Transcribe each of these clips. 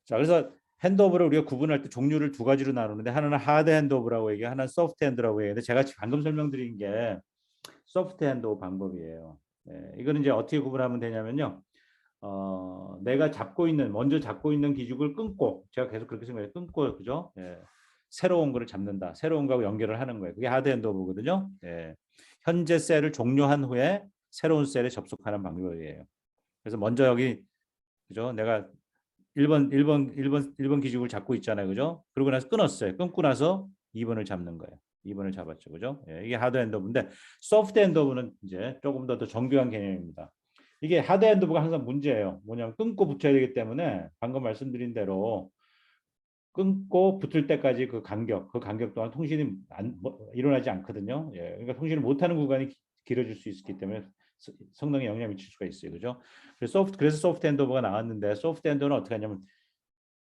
자, 그래서 핸드오브를 우리가 구분할 때 종류를 두 가지로 나누는데 하나는 하드 핸드오브라고 얘기해, 하나는 소프트 핸드라고 얘기하는데 제가 방금 설명드린 게 소프트 핸드오브 방법이에요. 이거는 이제 어떻게 구분하면 되냐면요. 내가 먼저 잡고 있는 기죽을 끊고, 제가 계속 그렇게 생각해요. 끊고, 그죠? 새로운 거를 잡는다. 새로운 거하고 연결을 하는 거예요. 그게 하드 핸드오브거든요. 현재 셀을 종료한 후에 새로운 셀에 접속하는 방법이에요. 그래서 먼저 여기, 그죠? 내가 1번 기죽을 잡고 있잖아요. 그죠? 그러고 나서 끊었어요. 끊고 나서 2번을 잡는 거예요. 2번을 잡았죠. 그죠? 이게 하드 핸드오브인데 소프트 핸드오브는 이제 조금 더 정교한 개념입니다. 이게 하드 핸드오브가 항상 문제예요. 뭐냐면 끊고 붙여야 되기 때문에 방금 말씀드린 대로 끊고 붙을 때까지 그 간격 동안 통신이 일어나지 않거든요. 그러니까 통신을 못하는 구간이 길어질 수 있기 때문에 성능에 영향을 미칠 수가 있어요. 그죠? 그래서 소프트 핸드오버가 나왔는데 소프트 핸드오버는 어떻게 하냐면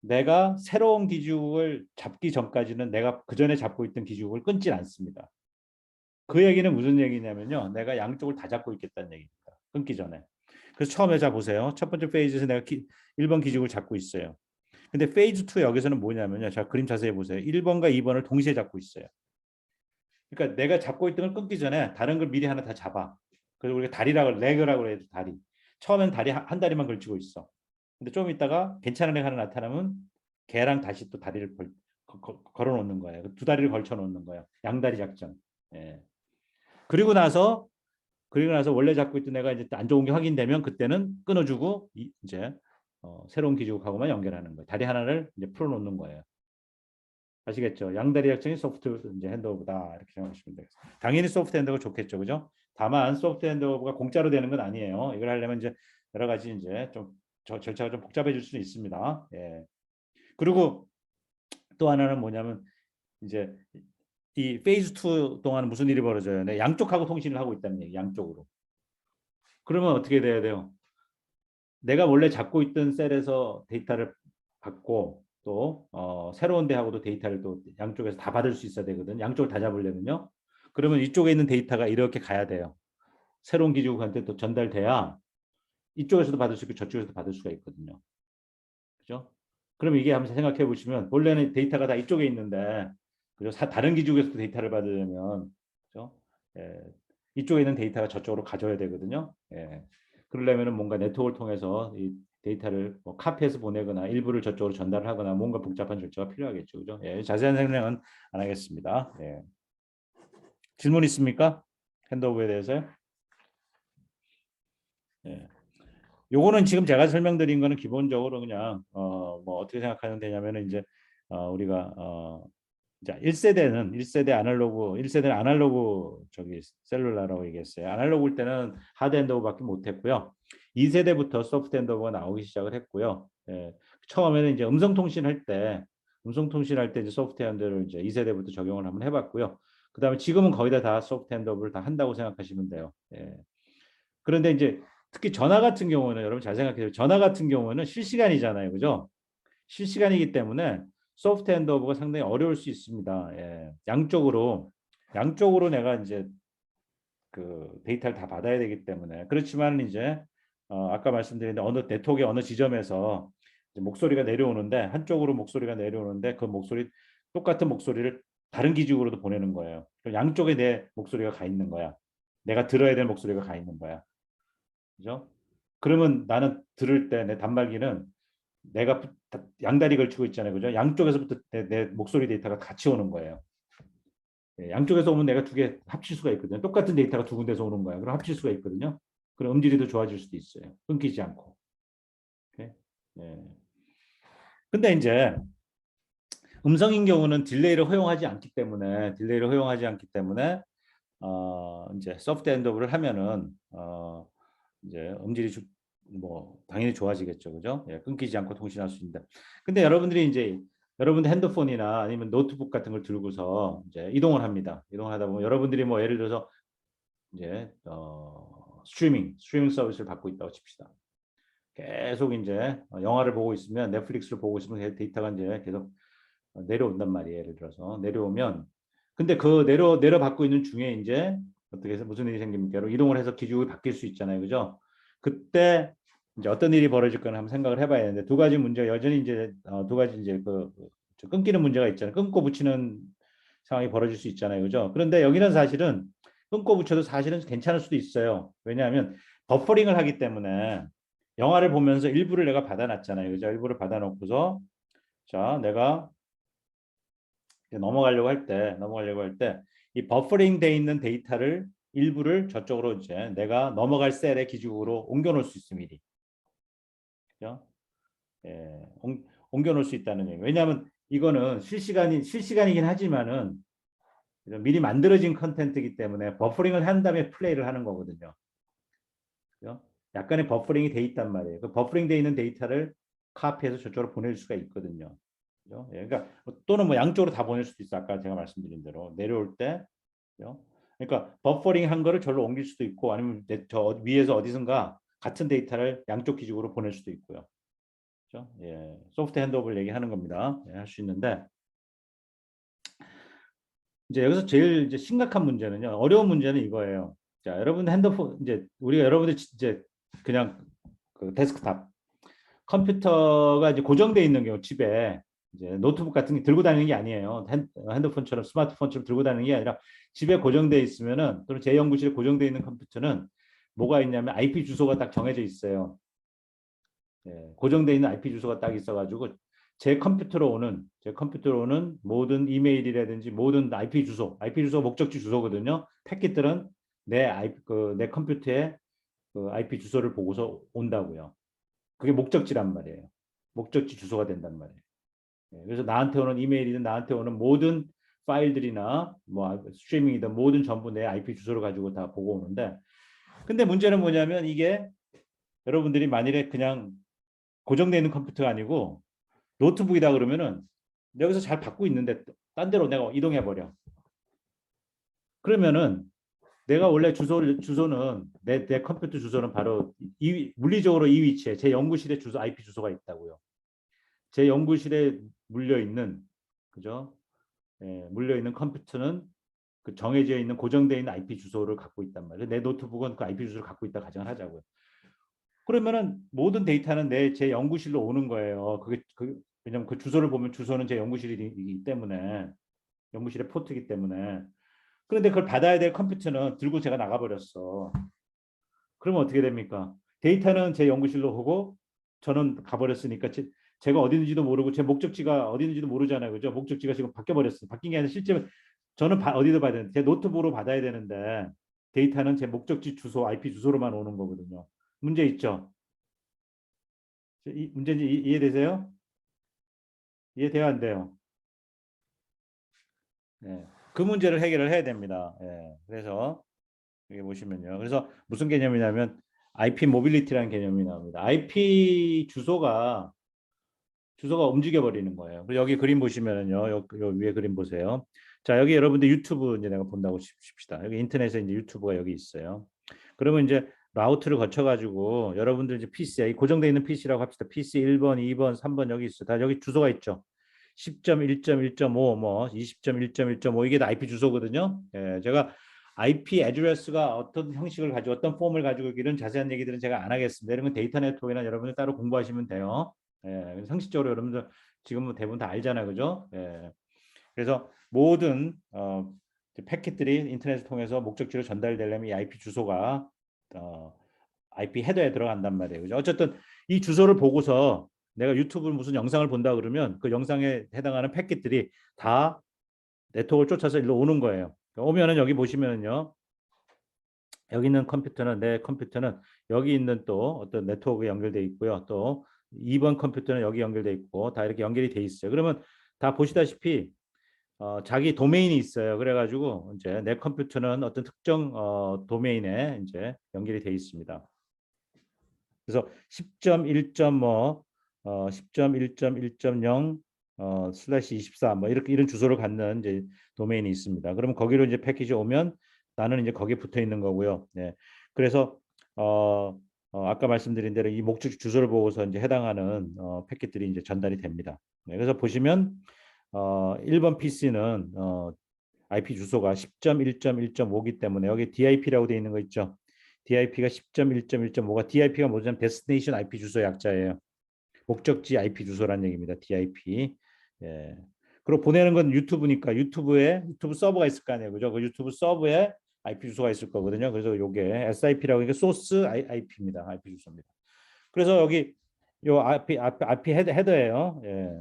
내가 새로운 기죽을 잡기 전까지는 내가 그 전에 잡고 있던 기죽을 끊질 않습니다. 그 얘기는 무슨 얘기냐면요. 내가 양쪽을 다 잡고 있겠다는 얘기입니다. 끊기 전에. 그래서 처음에 자 보세요. 첫 번째 페이지에서 내가 1번 기죽을 잡고 있어요. 근데 페이즈 2 여기서는 뭐냐면요. 자, 그림 자세히 보세요. 1번과 2번을 동시에 잡고 있어요. 그러니까 내가 잡고 있던 걸 끊기 전에 다른 걸 미리 하나 다 잡아. 그래서 우리가 레그라고 해도 다리. 처음엔 한 다리만 걸치고 있어. 근데 좀 있다가 괜찮은 애가 하나 나타나면 걔랑 다시 또 다리를 걸어 놓는 거예요. 두 다리를 걸쳐 놓는 거예요. 양다리 작전. 예. 그리고 나서 원래 잡고 있던 애가 이제 안 좋은 게 확인되면 그때는 끊어주고 이제 새로운 기지국하고만 연결하는 거예요. 다리 하나를 이제 풀어놓는 거예요. 아시겠죠? 양다리 작전이 소프트 이제 핸드오브다 이렇게 생각하시면 되겠습니다. 당연히 소프트 핸드오브 좋겠죠, 그죠? 다만 소프트 핸드오브가 공짜로 되는 건 아니에요. 이걸 하려면 이제 여러 가지 이제 좀 절차가 좀 복잡해질 수는 있습니다. 예. 그리고 또 하나는 뭐냐면 이제 이 페이즈 2 동안 무슨 일이 벌어져요? 네, 양쪽하고 통신을 하고 있다는 얘기, 양쪽으로. 그러면 어떻게 돼야 돼요? 내가 원래 잡고 있던 셀에서 데이터를 받고 또 새로운 데하고도 데이터를 또 양쪽에서 다 받을 수 있어야 되거든. 양쪽을 다 잡으려면요. 그러면 이쪽에 있는 데이터가 이렇게 가야 돼요. 새로운 기지국한테 또 전달돼야 이쪽에서도 받을 수 있고 저쪽에서도 받을 수가 있거든요. 그죠? 그럼 이게 한번 생각해 보시면 원래는 데이터가 다 이쪽에 있는데 그죠? 다른 기지국에서도 데이터를 받으려면 그죠? 예, 이쪽에 있는 데이터가 저쪽으로 가져야 되거든요. 예. 그러려면 뭔가 네트워크를 통해서 이 데이터를 뭐 카피해서 보내거나 일부를 저쪽으로 전달을 하거나 뭔가 복잡한 절차가 필요하겠죠. 그죠? 예, 자세한 설명은 안 하겠습니다. 예. 질문 있습니까? 핸드오브에 대해서요? 예. 요거는 지금 제가 설명드린 거는 기본적으로 그냥 뭐 어떻게 생각하면 되냐면은 이제 우리가 자, 1세대는 아날로그 저기 셀룰라라고 얘기했어요. 아날로그일 때는 하드 핸드오버밖에 못 했고요. 2세대부터 소프트 핸드오버가 나오기 시작을 했고요. 처음에는 이제 음성 통신할 때 이제 소프트 핸드를 이제 2세대부터 적용을 한번 해봤고요. 그다음에 지금은 거의 다 소프트 핸드오버를 다 한다고 생각하시면 돼요. 그런데 이제 특히 전화 같은 경우는 여러분 잘 생각해요. 전화 같은 경우는 실시간이잖아요. 그죠? 실시간이기 때문에 소프트 핸드오버가 상당히 어려울 수 있습니다. 양쪽으로 내가 이제 그 데이터를 다 받아야 되기 때문에 그렇지만 이제 아까 말씀드린 어느 네트워크의 어느 지점에서 목소리가 내려오는데 한쪽으로 목소리가 내려오는데 그 목소리 똑같은 목소리를 다른 기지국으로도 보내는 거예요. 그럼 양쪽에 내 목소리가 가 있는 거야. 내가 들어야 될 목소리가 가 있는 거야. 그죠? 그러면 나는 들을 때 내 단말기는 내가 양다리 걸치고 있잖아요. 그죠? 양쪽에서부터 내 목소리 데이터가 같이 오는 거예요. 양쪽에서 오면 내가 두 개 합칠 수가 있거든요. 똑같은 데이터가 두 군데서 오는 거야. 그럼 합칠 수가 있거든요. 그럼 음질이 더 좋아질 수도 있어요. 끊기지 않고. 오케이? 예. 근데 이제 음성인 경우는 딜레이를 허용하지 않기 때문에 이제 소프트 핸드오브를 하면은 이제 뭐 당연히 좋아지겠죠, 그죠? 끊기지 않고 통신할 수 있다. 근데 여러분들이 이제 여러분들 핸드폰이나 아니면 노트북 같은 걸 들고서 이제 이동을 합니다. 이동을 하다 보면 여러분들이 뭐 예를 들어서 이제 스트리밍 서비스를 받고 있다고 칩시다. 계속 이제 영화를 보고 있으면 넷플릭스를 보고 있으면 데이터가 이제 계속 내려온단 말이에요. 예를 들어서 내려오면 근데 그 내려받고 있는 중에 이제 어떻게 해서 무슨 일이 생깁니까? 이동을 해서 기준이 바뀔 수 있잖아요. 그죠? 그때 이제 어떤 일이 벌어질 거나 한번 생각을 해봐야 되는데 두 가지 문제가 여전히 이제 두 가지 이제 끊기는 문제가 있잖아요. 끊고 붙이는 상황이 벌어질 수 있잖아요, 그죠? 그런데 여기는 사실은 끊고 붙여도 사실은 괜찮을 수도 있어요. 왜냐하면 버퍼링을 하기 때문에 영화를 보면서 일부를 내가 받아놨잖아요, 그죠? 일부를 받아놓고서 자, 내가 넘어가려고 할 때 이 버퍼링 돼 있는 데이터를 일부를 저쪽으로 이제 내가 넘어갈 셀의 기준으로 옮겨 놓을 수 있습니다. 그죠? 예, 옮겨 놓을 수 있다는 얘기. 왜냐하면 이거는 실시간이긴 하지만은 미리 만들어진 컨텐츠이기 때문에 버퍼링을 한 다음에 플레이를 하는 거거든요. 그죠? 약간의 버퍼링이 돼 있단 말이에요. 그 버퍼링 돼 있는 데이터를 카피해서 저쪽으로 보낼 수가 있거든요. 그죠? 예, 그러니까 또는 뭐 양쪽으로 다 보낼 수도 있어. 아까 제가 말씀드린 대로 내려올 때, 그죠? 그러니까 버퍼링 한 거를 절로 옮길 수도 있고 아니면 저 위에서 어디선가 같은 데이터를 양쪽 기준으로 보낼 수도 있고요. 그죠? 예, 소프트 핸드오버를 얘기하는 겁니다. 예, 할 수 있는데 이제 여기서 제일 이제 심각한 문제는요. 어려운 문제는 이거예요. 자, 여러분 핸드폰 이제 우리가 여러분들 이제 그냥 그 데스크탑 컴퓨터가 이제 고정돼 있는 경우 집에 이제 노트북 같은 게 들고 다니는 게 아니에요. 핸드폰처럼 스마트폰처럼 들고 다니는 게 아니라 집에 고정돼 있으면은 또는 제 연구실에 고정돼 있는 컴퓨터는 뭐가 있냐면 IP 주소가 딱 정해져 있어요. 예, 고정돼 있는 IP 주소가 딱 있어가지고 제 컴퓨터로 오는 모든 이메일이라든지 모든 IP 주소 목적지 주소거든요. 패킷들은 내 컴퓨터에 그 IP 주소를 보고서 온다고요. 그게 목적지란 말이에요. 목적지 주소가 된단 말이에요. 예, 그래서 나한테 오는 이메일이든 나한테 오는 모든 파일들이나 뭐 스트리밍이든 모든 전부 내 IP 주소를 가지고 다 보고 오는데 근데 문제는 뭐냐면 이게 여러분들이 만일에 그냥 고정되어 있는 컴퓨터가 아니고 노트북이다 그러면은 여기서 잘 받고 있는데 딴 데로 내가 이동해 버려. 그러면은 내가 원래 주소는 내 컴퓨터 주소는 바로 물리적으로 이 위치에 제 연구실의 주소 IP 주소가 있다고요. 제 연구실에 물려 있는 그죠? 예, 물려 있는 컴퓨터는 그 정해져 있는 고정되어 있는 IP 주소를 갖고 있단 말이에요. 내 노트북은 그 IP 주소를 갖고 있다 가정을 하자고요. 그러면은 모든 데이터는 제 연구실로 오는 거예요. 왜냐면 그 주소를 보면 주소는 제 연구실이기 때문에 연구실의 포트이기 때문에 그런데 그걸 받아야 될 컴퓨터는 들고 제가 나가버렸어. 그러면 어떻게 됩니까? 데이터는 제 연구실로 오고 저는 가버렸으니까 제가 어디 있는지도 모르고 제 목적지가 어디 있는지도 모르잖아요. 그죠? 목적지가 지금 바뀌어버렸어요. 바뀐 게 아니라 실제 저는 어디도 받아야 되는데 제 노트북으로 받아야 되는데 데이터는 제 목적지 주소 IP 주소로만 오는 거거든요. 문제 있죠? 문제인지 이해되세요? 이해돼요 안 돼요? 네. 그 문제를 해결을 해야 됩니다. 예. 그래서 여기 보시면요. 그래서 무슨 개념이냐면 IP 모빌리티라는 개념이 나옵니다. IP 주소가 움직여 버리는 거예요. 그리고 여기 그림 보시면은요. 요 위에 그림 보세요. 자, 여기 여러분들 유튜브 이제 내가 본다고 칩시다. 여기 인터넷에 이제 유튜브가 여기 있어요. 그러면 이제 라우트를 거쳐 가지고 여러분들 이제 PC야. 이 고정되어 있는 PC라고 합시다. PC 1번, 2번, 3번 여기 있어. 다 여기 주소가 있죠. 10.1.1.5 뭐 20.1.1.5 이게 다 IP 주소거든요. 예, 제가 IP 애드레스가 어떤 형식을 가지고 어떤 폼을 가지고 이런 자세한 얘기들은 제가 안 하겠습니다. 이런 건 데이터 네트워크나 여러분들 따로 공부하시면 돼요. 예, 상식적으로 여러분들 지금은 대부분 다 알잖아요, 그죠? 예, 그래서 모든 패킷들이 인터넷을 통해서 목적지로 전달되려면 이 IP 주소가 IP 헤더에 들어간단 말이에요, 그죠? 어쨌든 이 주소를 보고서 내가 유튜브 무슨 영상을 본다 그러면 그 영상에 해당하는 패킷들이 다 네트워크를 쫓아서 일로 오는 거예요. 오면은 여기 보시면은요. 여기 있는 컴퓨터는 내 컴퓨터는 여기 있는 또 어떤 네트워크에 연결돼 있고요. 또 2번 컴퓨터는 여기 연결돼 있고 다 이렇게 연결이 돼 있어요. 그러면 다 보시다시피 자기 도메인이 있어요. 그래가지고 이제 내 컴퓨터는 어떤 특정 도메인에 이제 연결이 돼 있습니다. 그래서 10.1.뭐 10.1.1.0 슬래시 24 뭐 이렇게 이런 주소를 갖는 이제 도메인이 있습니다. 그러면 거기로 이제 패키지 오면 나는 이제 거기에 붙어 있는 거고요. 네. 그래서 아까 말씀드린 대로 이 목적 주소를 보고서 이제 해당하는 패킷들이 이제 전달이 됩니다. 네. 그래서 보시면 1번 PC는 IP 주소가 10.1.1.5기 때문에 여기 DIP라고 되어 있는 거 있죠. DIP가 10.1.1.5가 DIP가 뭐냐면 데스티네이션 IP 주소 약자예요. 목적지 IP 주소라는 얘기입니다. DIP. 예. 그리고 보내는 건 유튜브니까 유튜브 서버가 있을 거 아니에요. 그죠? 그 유튜브 서버에 IP 주소가 있을 거거든요. 그래서 요게 SIP라고 이게 소스 IP입니다. IP 주소입니다. 그래서 여기 요 IP 헤더예요. 예.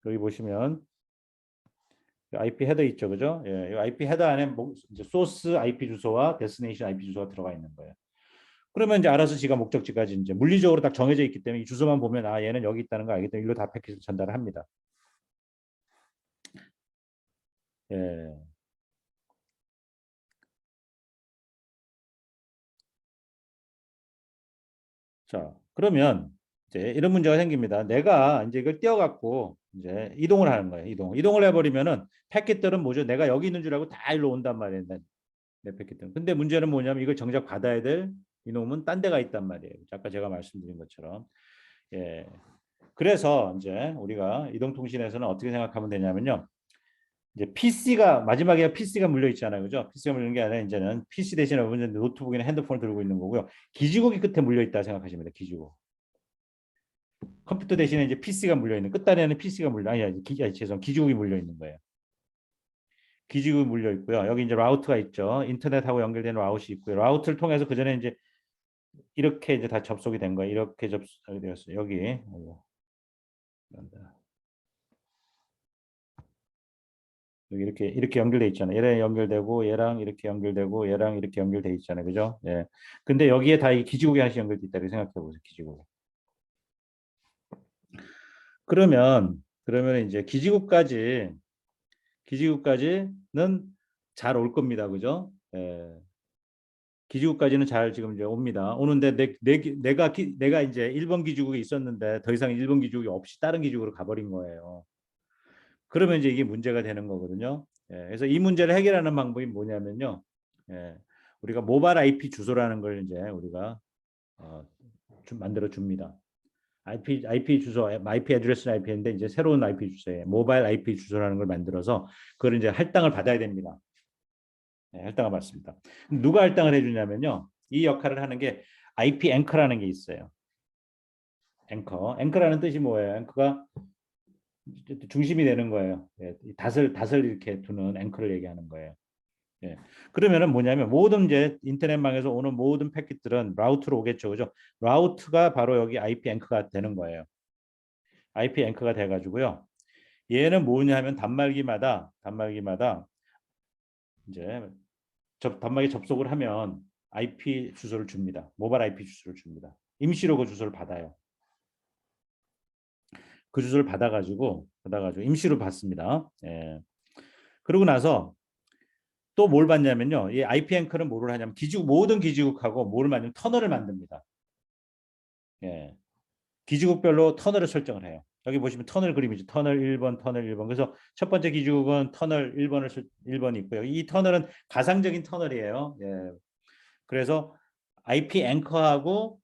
여기 보시면 IP 헤더 있죠, 그죠? 예, 이 IP 헤더 안에 이제 소스 IP 주소와 데스티네이션 IP 주소가 들어가 있는 거예요. 그러면 이제 알아서 지가 목적지까지 이제 물리적으로 딱 정해져 있기 때문에 이 주소만 보면 아 얘는 여기 있다는 거 알기 때문에 일로 다 패킷을 전달을 합니다. 예. 자, 그러면 이제 이런 문제가 생깁니다. 내가 이제 이걸 띄워갖고 이제 이동을 하는 거예요. 이동을 해버리면은 패킷들은 뭐죠? 내가 여기 있는 줄 알고 다 일로 온단 말이에요. 내 패킷들은. 근데 문제는 뭐냐면 이걸 정작 받아야 될 이놈은 딴 데가 있단 말이에요. 아까 제가 말씀드린 것처럼. 예. 그래서 이제 우리가 이동통신에서는 어떻게 생각하면 되냐면요. 이제 PC가 마지막에 PC가 물려 있잖아요, 그죠? PC가 물리는 게 아니라 이제는 PC 대신에 노트북이나 핸드폰을 들고 있는 거고요. 기지국이 끝에 물려 있다 생각하시면 돼요. 기지국. 컴퓨터 대신에 이제 PC가 물려 있는 끝단에는 PC가 물려 죄송 기지국이 물려 있는 거예요. 기지국이 물려 있고요. 여기 이제 라우트가 있죠. 인터넷하고 연결되는 라우트가 있고요. 라우트를 통해서 그 전에 이제 이렇게 이제 다 접속이 된 거예요. 이렇게 접속이 되었어요. 여기 여기 이렇게 연결돼 있잖아요. 얘랑 연결되고 얘랑 이렇게 연결되고 얘랑 이렇게 연결돼 있잖아요. 그죠? 예. 근데 여기에 다 이 기지국이 하나씩 연결돼 있다고 생각해 보세요. 기지국. 그러면 이제 기지국까지는 잘 올 겁니다. 그죠? 예. 기지국까지는 잘 지금 이제 옵니다. 오는데 내가 이제 1번 기지국에 있었는데 더 이상 1번 기지국이 없이 다른 기지국으로 가버린 거예요. 그러면 이제 이게 문제가 되는 거거든요. 예, 그래서 이 문제를 해결하는 방법이 뭐냐면요. 예, 우리가 모바일 IP 주소라는 걸 이제 우리가 좀 만들어 줍니다. IP 주소, IP 애드레스는 IP인데 이제 새로운 IP 주소에 모바일 IP 주소라는 걸 만들어서 그걸 이제 할당을 받아야 됩니다. 네, 할당을 받습니다. 누가 할당을 해주냐면요. 이 역할을 하는 게 IP 앵커라는 게 있어요. 앵커라는 뜻이 뭐예요? 앵커가 중심이 되는 거예요. 예, 닷을 이렇게 두는 앵커를 얘기하는 거예요. 예. 그러면은 뭐냐면 모든 이제 인터넷망에서 오는 모든 패킷들은 라우트로 오겠죠, 그죠? 라우트가 바로 여기 IP 앵커가 되는 거예요. IP 앵커가 돼가지고요. 얘는 뭐냐 하면 단말기마다 이제 단말기 접속을 하면 IP 주소를 줍니다. 모바일 IP 주소를 줍니다. 임시로 그 주소를 받아요. 그 주소를 받아가지고 임시로 받습니다. 예. 그러고 나서 또 뭘 받냐면요. 이 IP 앵커는 뭐를 하냐면 모든 기지국하고 뭐를 만들면 터널을 만듭니다. 예. 기지국별로 터널을 설정을 해요. 여기 보시면 터널 그림이죠. 터널 1번, 터널 1번. 그래서 첫 번째 기지국은 터널 1번이 있고요. 이 터널은 가상적인 터널이에요. 예. 그래서 IP 앵커하고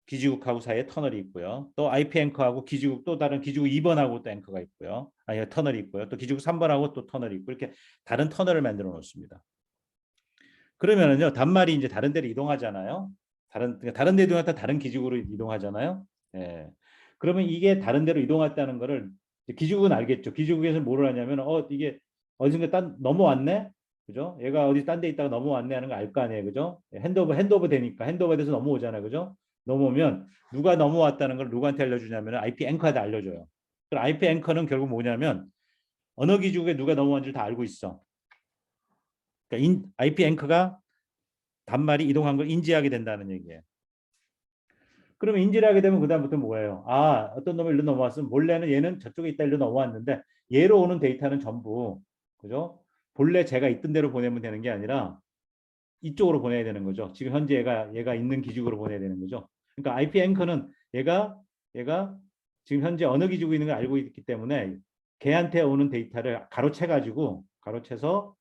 기지국하고 사이에 터널이 있고요. 또 IP 앵커하고 기지국 또 다른 기지국 2번하고 또 앵커가 있고요. 아니 터널이 있고요. 또 기지국 3번하고 또 터널이 있고 이렇게 다른 터널을 만들어 놓습니다. 그러면은요 단말이 이제 다른 데로 이동하잖아요. 다른 데 이동할 때 다른 기지국으로 이동하잖아요. 예. 그러면 이게 다른 데로 이동했다는 거를 기지국은 알겠죠. 기지국에서 뭐를 하냐면 이게 어딘가 넘어왔네. 그죠? 얘가 어디 딴 데 있다가 넘어왔네 하는 거 알 거 아니에요. 그죠? 핸드오버 되니까 핸드오버 돼서 넘어오잖아요. 그죠? 넘어오면 누가 넘어왔다는 걸 누구한테 알려주냐면 IP 앵커한테 알려줘요. 그럼 IP 앵커는 결국 뭐냐면 어느 기지국에 누가 넘어왔는지 다 알고 있어. 그러니까 IP 앵커가 단말이 이동한 걸 인지하게 된다는 얘기예요. 그러면 인지를 하게 되면 그다음부터 뭐예요? 아, 어떤 놈이 일로 넘어왔으면 몰래는 얘는 저쪽에 있다 일로 넘어왔는데 얘로 오는 데이터는 전부 그죠? 본래 제가 있던 대로 보내면 되는 게 아니라 이쪽으로 보내야 되는 거죠. 지금 현재 얘가 있는 기지국으로 보내야 되는 거죠. 그러니까 IP 앵커는 얘가 지금 현재 어느 기지국에 있는 걸 알고 있기 때문에 걔한테 오는 데이터를 가로채서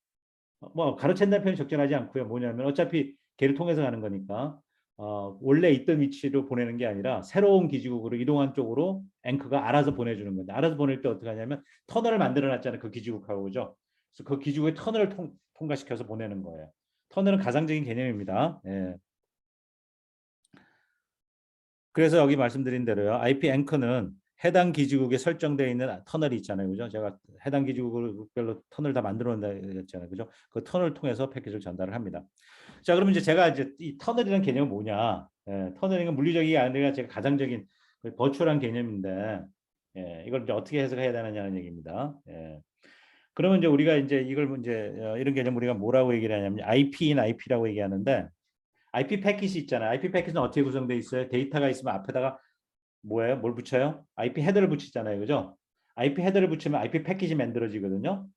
뭐 가로챈다는 표현이 적절하지 않고요. 뭐냐면 어차피 걔를 통해서 가는 거니까 원래 있던 위치로 보내는 게 아니라 새로운 기지국으로 이동한 쪽으로 앵커가 알아서 보내주는 건데 알아서 보낼 때 어떻게 하냐면 터널을 만들어 놨잖아요. 그 기지국하고 그죠. 그래서 그 기지국의 터널을 통과시켜서 보내는 거예요. 터널은 가상적인 개념입니다. 예. 그래서 여기 말씀드린 대로요. IP 앵커는 해당 기지국에 설정되어 있는 터널이 있잖아요. 그죠? 제가 해당 기지국별로 터널 다 만들어 놓는다 했잖아요. 그죠? 그 터널을 통해서 패킷을 전달을 합니다. 자, 그러면 이제 제가 이제 이 터널이라는 개념은 뭐냐? 예, 터널은 물리적이 아니라 제가 가상적인 버추얼한 개념인데 이걸 이제 어떻게 해석해야 되느냐는 얘기입니다. 그러면 이제 우리가 이제 이걸 이제 이런 개념 우리가 뭐라고 얘기를 하냐면 IP인 IP라고 얘기하는데 IP 패킷이 있잖아요. IP 패킷은 어떻게 구성되어 있어요? 데이터가 있으면 앞에다가 뭐예요? 뭘 붙여요? IP 헤더를 붙이잖아요. 그죠? IP 헤더를 붙이면 IP 패킷이 만들어지거든요.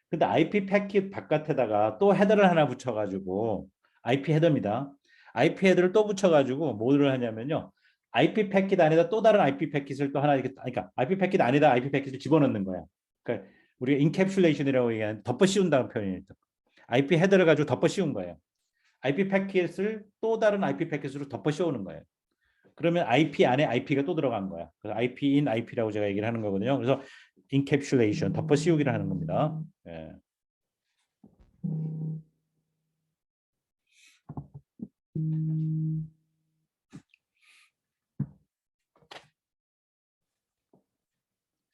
근데 IP 패킷 바깥에다가 또 헤더를 하나 붙여가지고 IP 헤더입니다. IP 헤더를 또 붙여가지고 뭐를 하냐면요. IP 패킷 안에다 또 다른 IP 패킷을 또 하나 이렇게 그러니까 IP 패킷 안에다 IP 패킷을 집어넣는 거예요. 그러니까 우리가 인캡슐레이션이라고 얘기하는 덮어 씌운다는 표현이에요. IP 헤더를 가지고 덮어 씌운 거예요. IP 패킷을 또 다른 IP 패킷으로 덮어 씌우는 거예요. 그러면 IP 안에 IP가 또 들어간 거야. 그래서 IP인 IP라고 제가 얘기를 하는 거거든요. 그래서 인캡슐레이션 덮어 씌우기를 하는 겁니다. 예.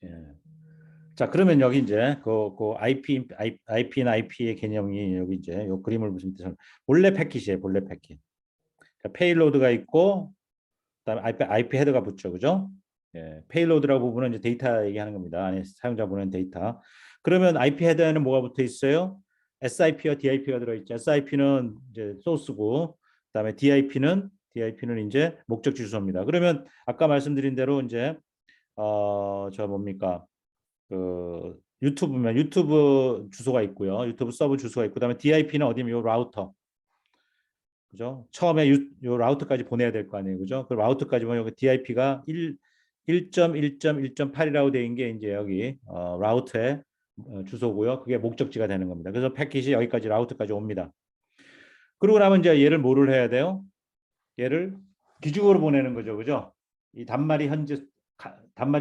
예. 자, 그러면 여기 이제 그 IP인 IP의 개념이 여기 이제 요 그림을 보시면 본래 패킷이에요. 본래 패킷. 그러니까 페일로드가 있고 그다음에 IP 헤더가 붙죠. 그죠? 예. 페일로드라고 부분은 이제 데이터 얘기하는 겁니다. 안에 사용자 보낸 데이터. 그러면 IP 헤더에는 뭐가 붙어 있어요? SIP와 DIP가 들어 있죠. SIP는 이제 소스고 그다음에 DIP는 이제 목적지 주소입니다. 그러면 아까 말씀드린 대로 이제 저 뭡니까? 그 유튜브면 유튜브 주소가 있고요. 유튜브 서버 주소가 있고 그다음에 DIP는 어디면 요 라우터. 그죠? 처음에 요 라우터까지 보내야 될 거 아니에요. 그죠? 그 라우터까지 보면 여기 DIP가 1.1.1.8이라고 되어 있는 게 이제 여기 라우터의 주소고요. 그게 목적지가 되는 겁니다. 그래서 패킷이 여기까지 라우터까지 옵니다. 그러고 나면 이제 얘를 뭐를 해야 돼요? 얘를 기죽으로 보내는 거죠. 그죠? 이 단말이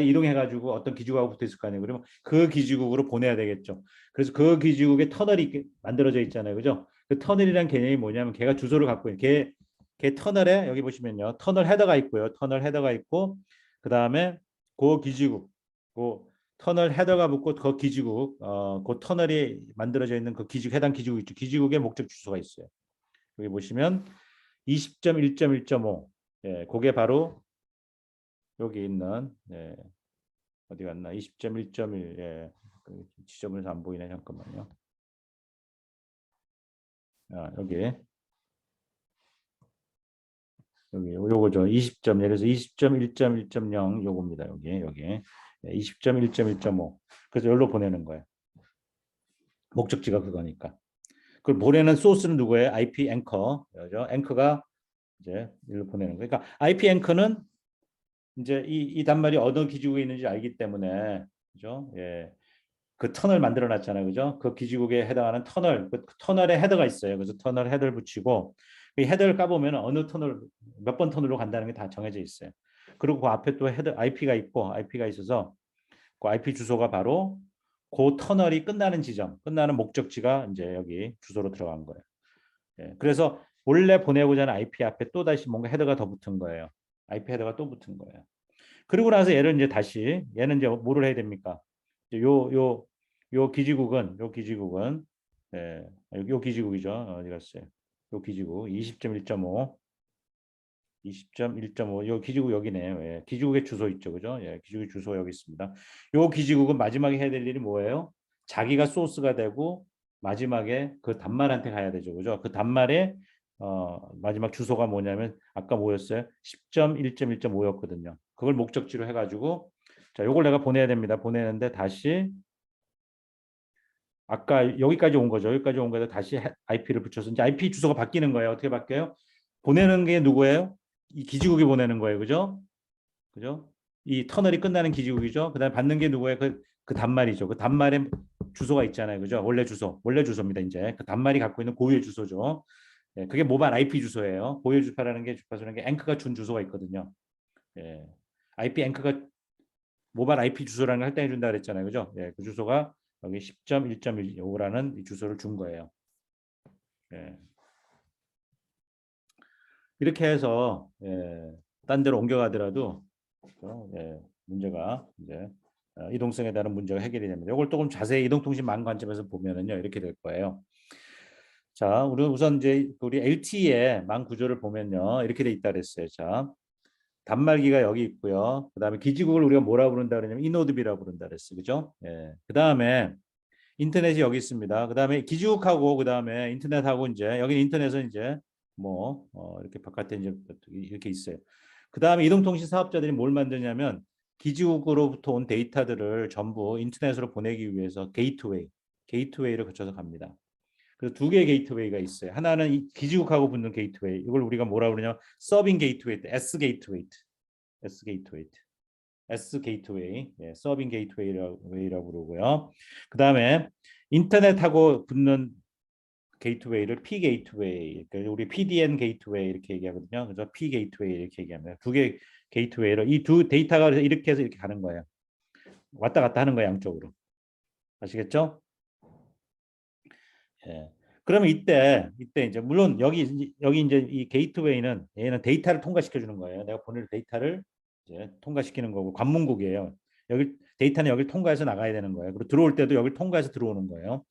이동해 가지고 어떤 기지국하고 붙어 있을 거 아니에요. 그러면 그 기지국으로 보내야 되겠죠. 그래서 그 기지국에 터널이 만들어져 있잖아요. 그죠? 그 터널이란 개념이 뭐냐면 걔가 주소를 갖고 있는 걔 터널에 여기 보시면요. 터널 헤더가 있고요. 터널 헤더가 있고 그다음에 그 기지국 그 터널 헤더가 붙고 그 기지국 그 터널이 만들어져 있는 그 기지국 해당 기지국 있죠. 기지국의 목적 주소가 있어요. 여기 보시면 20.1.1.5 예, 그게 바로 여기 있는 어디 갔나 20.1.1 예, 지점에서 안 보이네 잠깐만요. 여기 요거죠. 20점 예를 들어서 20.1.1.0 요겁니다. 여기 20.1.1.5 그래서 여기로 보내는 거예요. 목적지가 그거니까. 그걸 보내는 소스는 누구예요? IP 앵커. 그죠? 앵커가 이제 일로 보내는 거예요. 그러니까 IP 앵커는 이제 이 단말이 어느 기지국에 있는지 알기 때문에 그죠? 예. 그 터널 만들어 놨잖아요. 그죠? 그 기지국에 해당하는 터널, 그 터널에 헤더가 있어요. 그래서 터널 헤더를 붙이고 이 헤더를 까보면 어느 터널 몇 번 터널로 간다는 게 다 정해져 있어요. 그리고 그 앞에 또 헤더 IP가 있고 IP가 있어서 그 IP 주소가 바로 그 터널이 끝나는 지점, 끝나는 목적지가 이제 여기 주소로 들어간 거예요. 예. 그래서 원래 보내고자 하는 IP 앞에 또 다시 뭔가 헤더가 더 붙은 거예요. IP 헤더가 또 붙은 거예요. 그리고 나서 얘는 이제 뭐를 해야 됩니까? 요 기지국은 예, 요 기지국이죠. 어디 갔어요? 요 기지국 20.1.5 20.1.5 요 기지국 여기네요. 예, 기지국의 주소 있죠. 그죠? 예, 기지국의 주소 여기 있습니다. 요 기지국은 마지막에 해야 될 일이 뭐예요? 자기가 소스가 되고 마지막에 그 단말한테 가야 되죠. 그죠? 그 단말에 마지막 주소가 뭐냐면 아까 뭐였어요? 10.1.1.5였거든요. 그걸 목적지로 해가지고 자, 요걸 내가 보내야 됩니다. 보내는데 다시 아까 여기까지 온 거죠. 여기까지 온 거에서 다시 IP를 붙여서 이제 IP 주소가 바뀌는 거예요. 어떻게 바뀌어요? 보내는 게 누구예요? 이 기지국이 보내는 거예요. 그죠? 그죠? 이 터널이 끝나는 기지국이죠. 그다음에 받는 게 누구예요? 그 단말이죠. 그 단말에 주소가 있잖아요. 그죠? 원래 주소입니다. 이제 그 단말이 갖고 있는 고유의 주소죠. 예, 그게 모바일 IP 주소예요. 고유 주파라는 게 주파수라는 게 앵커가 준 주소가 있거든요. 예, IP 앵커가 모바일 IP 주소라는 걸 할당해 준다 그랬잖아요. 그죠? 예, 그 주소가 여기 10.1.1라는 이 주소를 준 거예요. 예. 이렇게 해서 딴 데로 옮겨가더라도 문제가 이제 이동성에 대한 문제가 해결이 됩니다. 이걸 조금 자세히 이동통신망 관점에서 보면은요 이렇게 될 거예요. 자, 우리 우선 이제 우리 LTE의 망 구조를 보면요 이렇게 돼 있다 그랬어요. 자, 단말기가 여기 있고요. 그다음에 기지국을 우리가 뭐라 부른다 그러냐면 이노드비라고 부른다 그랬어요. 그죠? 예. 그다음에 인터넷이 여기 있습니다. 그다음에 기지국하고 그다음에 인터넷하고 이제 여기 인터넷은 이제 뭐 이렇게 바깥에 이제 이렇게 있어요. 그다음에 이동통신 사업자들이 뭘 만드냐면 기지국으로부터 온 데이터들을 전부 인터넷으로 보내기 위해서 게이트웨이를 거쳐서 갑니다. 그래서 두 개의 게이트웨이가 있어요. 하나는 이 기지국하고 붙는 게이트웨이. 이걸 우리가 뭐라 그러냐면 서빙 게이트웨이, S 게이트웨이, S 게이트웨이. S 게이트웨이, 서빙 게이트웨이라고 부르고요. 그 다음에 인터넷하고 붙는 게이트웨이를 P 게이트웨이, 그러니까 우리 PDN 게이트웨이 이렇게 얘기하거든요. 그래서 P 게이트웨이 이렇게 얘기합니다. 두 개 게이트웨이로 이 두 데이터가 이렇게 해서 이렇게 가는 거예요. 왔다 갔다 하는 거예요, 양쪽으로. 아시겠죠? 예. 그러면 이때 이제 물론 여기 이제 이 게이트웨이는 얘는 데이터를 통과시켜 주는 거예요. 내가 보낼 데이터를 이제 통과시키는 거고 관문국이에요. 여기 데이터는 여기를 통과해서 나가야 되는 거예요. 그리고 들어올 때도 여기를 통과해서 들어오는 거예요.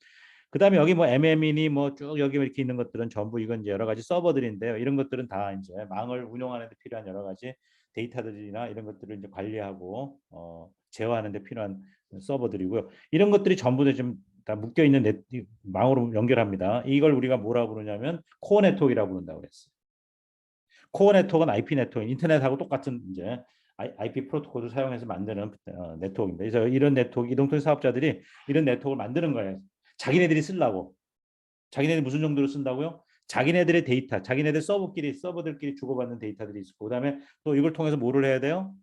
그다음에 여기 뭐 MM이니 뭐 쭉 여기 이렇게 있는 것들은 전부 이건 이제 여러 가지 서버들인데요. 이런 것들은 다 이제 망을 운영하는 데 필요한 여러 가지 데이터들이나 이런 것들을 이제 관리하고 제어하는 데 필요한 서버들이고요. 이런 것들이 전부 다 묶여 있는 망으로 연결합니다. 이걸 우리가 뭐라고 부르냐면 코어 네트워크라고 부른다고 그랬어요. 코어 네트워크는 IP 네트워크, 인터넷하고 똑같은 이제 IP 프로토콜을 사용해서 만드는 네트워크입니다. 그래서 이런 네트워크 이동통신 사업자들이 이런 네트워크를 만드는 거예요. 자기네들이 쓰려고. 자기네들이 무슨 정도로 쓴다고요? 자기네들의 데이터, 자기네들 서버들끼리 주고받는 데이터들이 있고, 그다음에 또 이걸 통해서 뭐를 해야 돼요?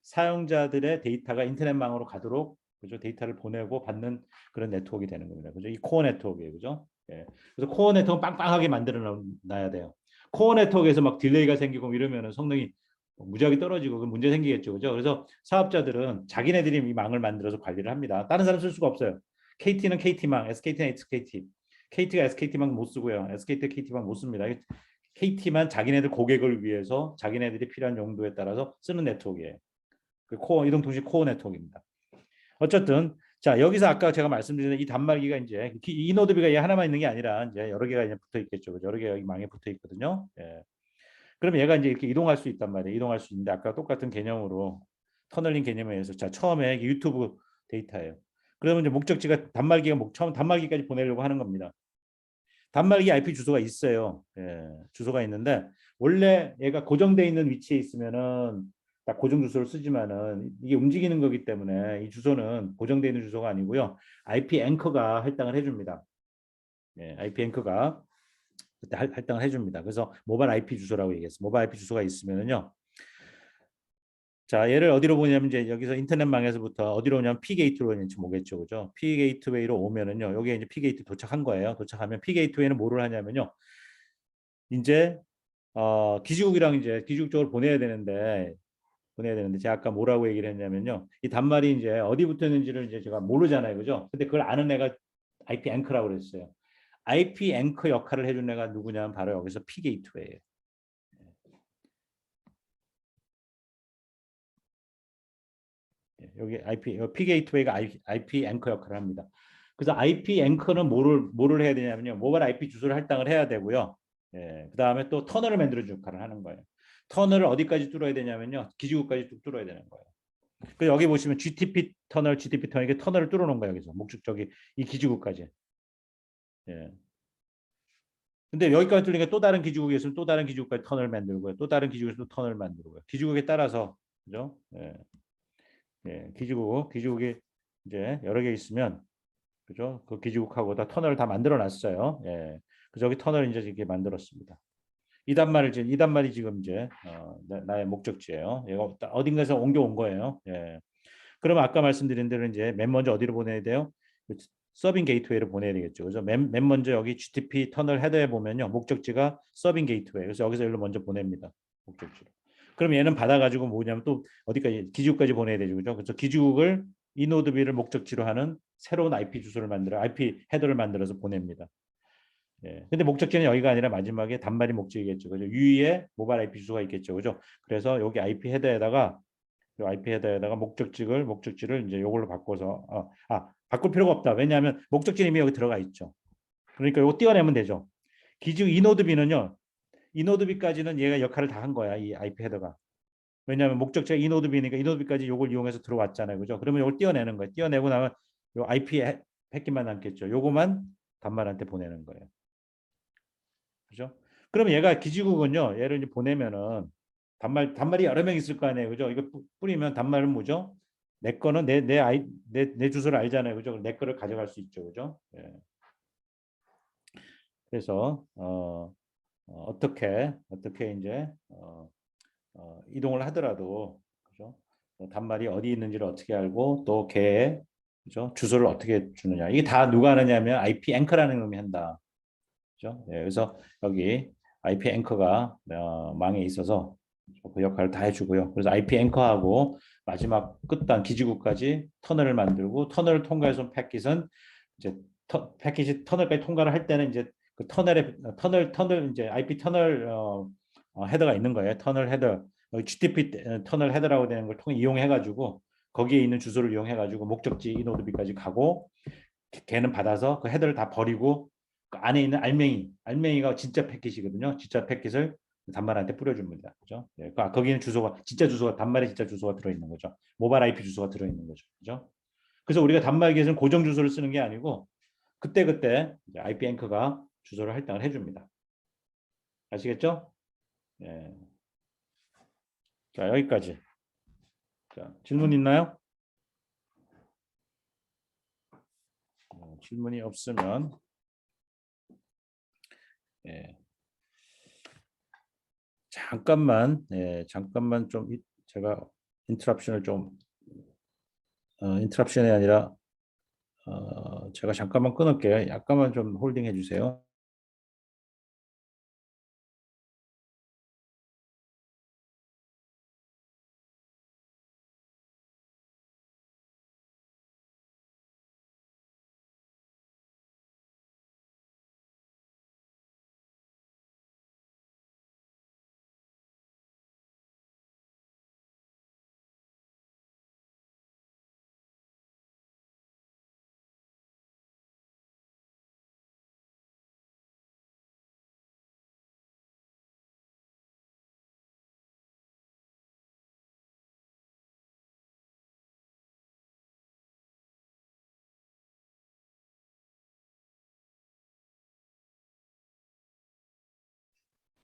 사용자들의 데이터가 인터넷망으로 가도록 그죠? 데이터를 보내고 받는 그런 네트워크가 되는 겁니다. 그죠? 이 코어 네트워크예요. 그죠? 예. 그래서 코어 네트워크 빵빵하게 만들어 놔야 돼요. 코어 네트워크에서 막 딜레이가 생기고 이러면은 성능이 무지하게 떨어지고 그 문제 생기겠죠. 그죠? 그래서 사업자들은 자기네들이 이 망을 만들어서 관리를 합니다. 다른 사람 쓸 수가 없어요. KT는 KT망, SKT는 SKT. KT가 SKT망 못 쓰고요. SKT KT망 못 씁니다. KT만 자기네들 고객을 위해서 자기네들이 필요한 용도에 따라서 쓰는 네트워크예요. 그 코어 이동통신 코어 네트워크입니다. 어쨌든 자 여기서 아까 제가 말씀드린 이 단말기가 이제 이 노드비가 얘 하나만 있는 게 아니라 이제 여러 개가 이제 붙어 있겠죠. 여러 개가 여기 망에 붙어 있거든요. 예. 그럼 얘가 이제 이렇게 이동할 수 있단 말이에요. 이동할 수 있는데 아까 똑같은 개념으로 터널링 개념에 의해서 자 처음에 유튜브 데이터예요. 그러면 이제 목적지가 단말기가 처음 단말기까지 보내려고 하는 겁니다. 단말기 IP 주소가 있어요. 예, 주소가 있는데 원래 얘가 고정돼 있는 위치에 있으면은 딱 고정 주소를 쓰지만은 이게 움직이는 거기 때문에 이 주소는 고정돼 있는 주소가 아니고요. IP 앵커가 할당을 해줍니다. 예, IP 앵커가 그때 할당을 해줍니다. 그래서 모바일 IP 주소라고 얘기했어요. 모바일 IP 주소가 있으면은요. 자, 얘를 어디로 보냐면 이제 여기서 인터넷망에서부터 어디로 오냐면 P 게이트로 이제 오겠죠, 그죠? P 게이트웨이로 오면은요, 여기에 이제 P 게이트 도착한 거예요. 도착하면 P 게이트웨이는 뭐를 하냐면요, 이제 기지국이랑 이제 기지국 쪽으로 보내야 되는데 제가 아까 뭐라고 얘기를 했냐면요, 이 단말이 이제 어디 붙어 있는지를 이제 제가 모르잖아요, 그죠? 근데 그걸 아는 애가 IP 앵커라고 그랬어요. IP 앵커 역할을 해준 애가 누구냐면 바로 여기서 P 게이트웨이예요. 여기 P 게이트웨이가 IP 앵커 역할을 합니다. 그래서 IP 앵커는 뭐를 해야 되냐면요. 모바일 IP 주소를 할당을 해야 되고요. 예, 그 다음에 또 터널을 만들어주는 역할을 하는 거예요. 터널을 어디까지 뚫어야 되냐면요. 기지국까지 쭉 뚫어야 되는 거예요. 그 여기 보시면 GTP 터널 이게 터널을 뚫어놓은 거예요. 여기서 목적적이 이 기지국까지. 예. 근데 여기까지 뚫리니까 또 다른 기지국에 있으면 또 다른 기지국까지 터널 만들고요. 또 다른 기지국에서 또 터널 만들고요. 기지국에 따라서 그죠? 예. 예. 기지국이 이제 여러 개 있으면 그죠? 그 기지국하고 다 터널을 다 만들어 놨어요. 예. 그래서 여기 터널 이제 이렇게 만들었습니다. 이 단말이 지금 이제 나의 목적지예요. 얘가 어딘가에서 옮겨온 거예요. 예. 그러면 아까 말씀드린 대로 이제 맨 먼저 어디로 보내야 돼요? 서빙 게이트웨이를 보내야 되겠죠. 그래서 맨 먼저 여기 GTP 터널 헤더에 보면요. 목적지가 서빙 게이트웨이. 그래서 여기서 일로 먼저 보냅니다. 목적지로. 그럼 얘는 받아가지고 뭐냐면 또 어디까지 기지국까지 보내야 되죠. 그죠? 그래서 기지국을 이노드비를 목적지로 하는 새로운 IP 주소를 만들어 IP 헤더를 만들어서 보냅니다. 예. 근데 목적지는 여기가 아니라 마지막에 단말이 목적이겠죠. 그죠? 위에 모바일 IP 주소가 있겠죠. 그죠? 그래서 여기 IP 헤더에다가 IP 헤더에다가 목적지를 이제 요걸로 바꿔서 바꿀 필요가 없다. 왜냐하면 목적지는 이미 여기 들어가 있죠. 그러니까 이거 띄워내면 되죠. 기준 이노드비는요. 이노드비까지는 얘가 역할을 다 한 거야. 이 IP 헤더가. 왜냐하면 목적지가 이노드비니까 이노드비까지 요걸 이용해서 들어왔잖아요. 그죠? 그러면 이걸 띄워내는 거예요. 띄워내고 나면 요 IP 패킷만 남겠죠. 요거만 단말한테 보내는 거예요. 그죠? 그럼 얘가 기지국은요. 얘를 이제 보내면은 단말이 여러 명 있을 거 아니에요. 그죠? 이거 뿌리면 단말은 뭐죠? 내 거는 내 주소를 알잖아요. 그죠? 내 거를 가져갈 수 있죠. 그죠? 예. 그래서 어떻게 이제 이동을 하더라도 그죠? 단말이 어디 있는지를 어떻게 알고 또 걔의 그죠? 주소를 어떻게 주느냐. 이게 다 누가 하느냐면 IP 앵커라는 놈이 한다. 그죠? 예, 그래서 여기 IP 앵커가 망에 있어서 그 역할을 다 해주고요. 그래서 IP 앵커하고 마지막 끝단 기지국까지 터널을 만들고 터널을 통과해서 온 패킷은 이제 패킷이 터널까지 통과를 할 때는 이제 그 터널 이제 IP 터널 헤더가 있는 거예요. 터널 헤더 HTTP 터널 헤더라고 되는 걸 통해 이용해 가지고 거기에 있는 주소를 이용해 가지고 목적지 이노드비까지 가고 걔는 받아서 그 헤더를 다 버리고 그 안에 있는 알맹이가 진짜 패킷이거든요. 진짜 패킷을 단말한테 뿌려줍니다. 그죠? 예, 거기는 주소가 진짜 주소가 단말에 진짜 주소가 들어있는 거죠. 모바일 IP 주소가 들어있는 거죠. 그죠? 그래서 우리가 단말 기에서는 고정 주소를 쓰는 게 아니고 그때 IP 앵커가 주소를 할당을 해줍니다. 아시겠죠? 예. 자 여기까지. 자, 질문 있나요? 질문이 없으면 예. 잠깐만 좀 제가 인터럽션을 좀 인터럽션이 아니라 제가 잠깐만 끊을게요. 약간만 좀 홀딩 해주세요.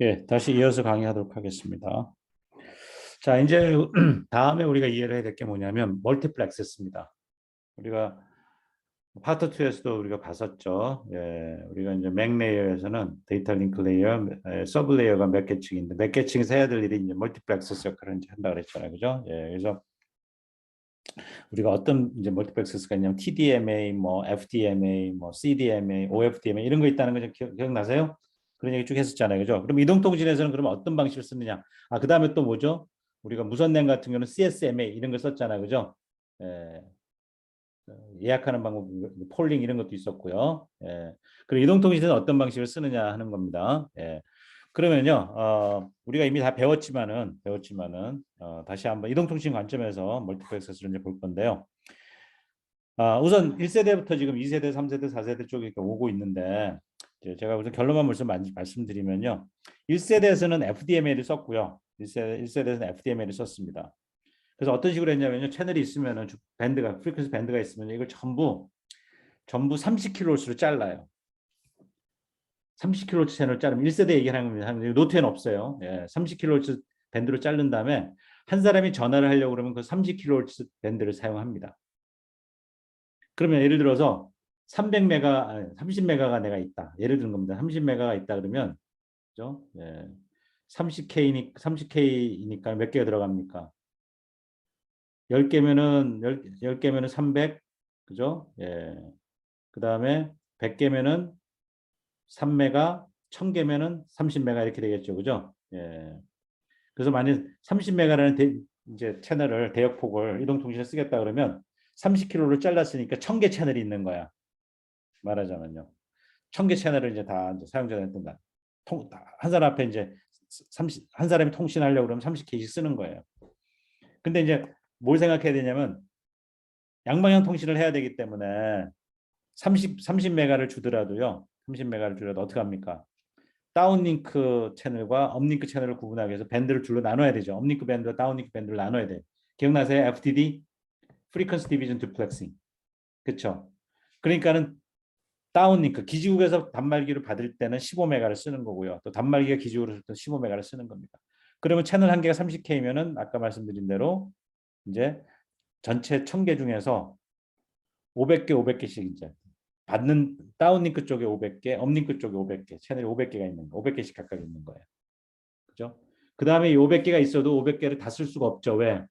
예, 다시 이어서 강의하도록 하겠습니다. 자, 이제 다음에 우리가 이해를 해야 될 게 뭐냐면 멀티플 액세스입니다. 우리가 파트 2에서도 우리가 봤었죠. 예, 우리가 이제 맥 레이어에서는 데이터 링크 레이어, 서브 레이어가 몇 개층인데 몇 개층에서 해야 될 일이 이제 멀티플 액세스 역할을 이제 한다 그랬잖아요. 그죠? 예, 그래서 우리가 어떤 이제 멀티플 액세스가 있냐면 TDMA, 뭐 FDMA, 뭐 CDMA, OFDMA 이런 거 있다는 거 좀 기억나세요? 그런 얘기 쭉 했었잖아요. 그죠? 그럼 이동통신에서는 그러면 어떤 방식을 쓰느냐? 그다음에 또 뭐죠? 우리가 무선랜 같은 경우는 CSMA 이런 걸 썼잖아요. 그죠? 예, 예약하는 방법, 폴링 이런 것도 있었고요. 예. 그리고 이동통신은 어떤 방식을 쓰느냐 하는 겁니다. 예. 그러면요, 우리가 이미 다 배웠지만은 다시 한번 이동통신 관점에서 멀티플렉스를 이제 볼 건데요. 우선 1세대부터 지금 2세대, 3세대, 4세대 쪽이 오고 있는데 제가 우선 결론만 말씀드리면요. 1세대에서는 FDMA를 썼고요. 1세대에서는 FDMA를 썼습니다. 그래서 어떤 식으로 했냐면요. 채널이 있으면은 프리퀀시 밴드가 있으면 이걸 전부 30kHz로 잘라요. 30kHz 채널 자르면 1세대 얘기하는 겁니다. 노트에는 없어요. 예, 30kHz 밴드로 자른 다음에 한 사람이 전화를 하려고 그러면 그 30kHz 밴드를 사용합니다. 그러면 예를 들어서 30메가가 내가 있다. 예를 드는 겁니다. 30메가가 있다 그러면 그죠? 예. 30K니까 몇 개가 들어갑니까? 10개면은 300 그죠? 예. 그다음에 100개면은 3메가, 1000개면은 30메가 이렇게 되겠죠. 그죠? 예. 그래서 만약 30메가라는 이제 채널을 대역폭을 이동통신에 쓰겠다 그러면 30km를 잘랐으니까 1000개 채널이 있는 거야. 말하자면요. 1000개 채널을 이제 다 이제 사용자한테 한 사람 앞에 이제 한 사람이 통신하려고 그러면 30개씩 쓰는 거예요. 근데 이제 뭘 생각해야 되냐면 양방향 통신을 해야 되기 때문에 30메가를 주더라도요. 30메가를 주더라도 어떻게 합니까? 다운링크 채널과 업링크 채널을 구분하기 위해서 밴드를 둘로 나눠야 되죠. 업링크 밴드와 다운링크 밴드를 나눠야 돼요. 기억나세요? FDD? Frequency Division Duplexing. 그렇죠? 그러니까는 다운링크 기지국에서 단말기를 받을 때는 15메가를 쓰는 거고요. 또 단말기가 기지국으로 쓸 때는 15메가를 쓰는 겁니다. 그러면 채널 한 개가 30K면은 아까 말씀드린 대로 이제 전체 1000개 중에서 500개, 500개씩 이제 받는 다운링크 쪽에 500개, 업링크 쪽에 500개, 채널이 500개가 있는 거, 500개씩 각각 있는 거예요. 그죠? 그 다음에 이 500개가 있어도 500개를 다 쓸 수가 없죠. 왜?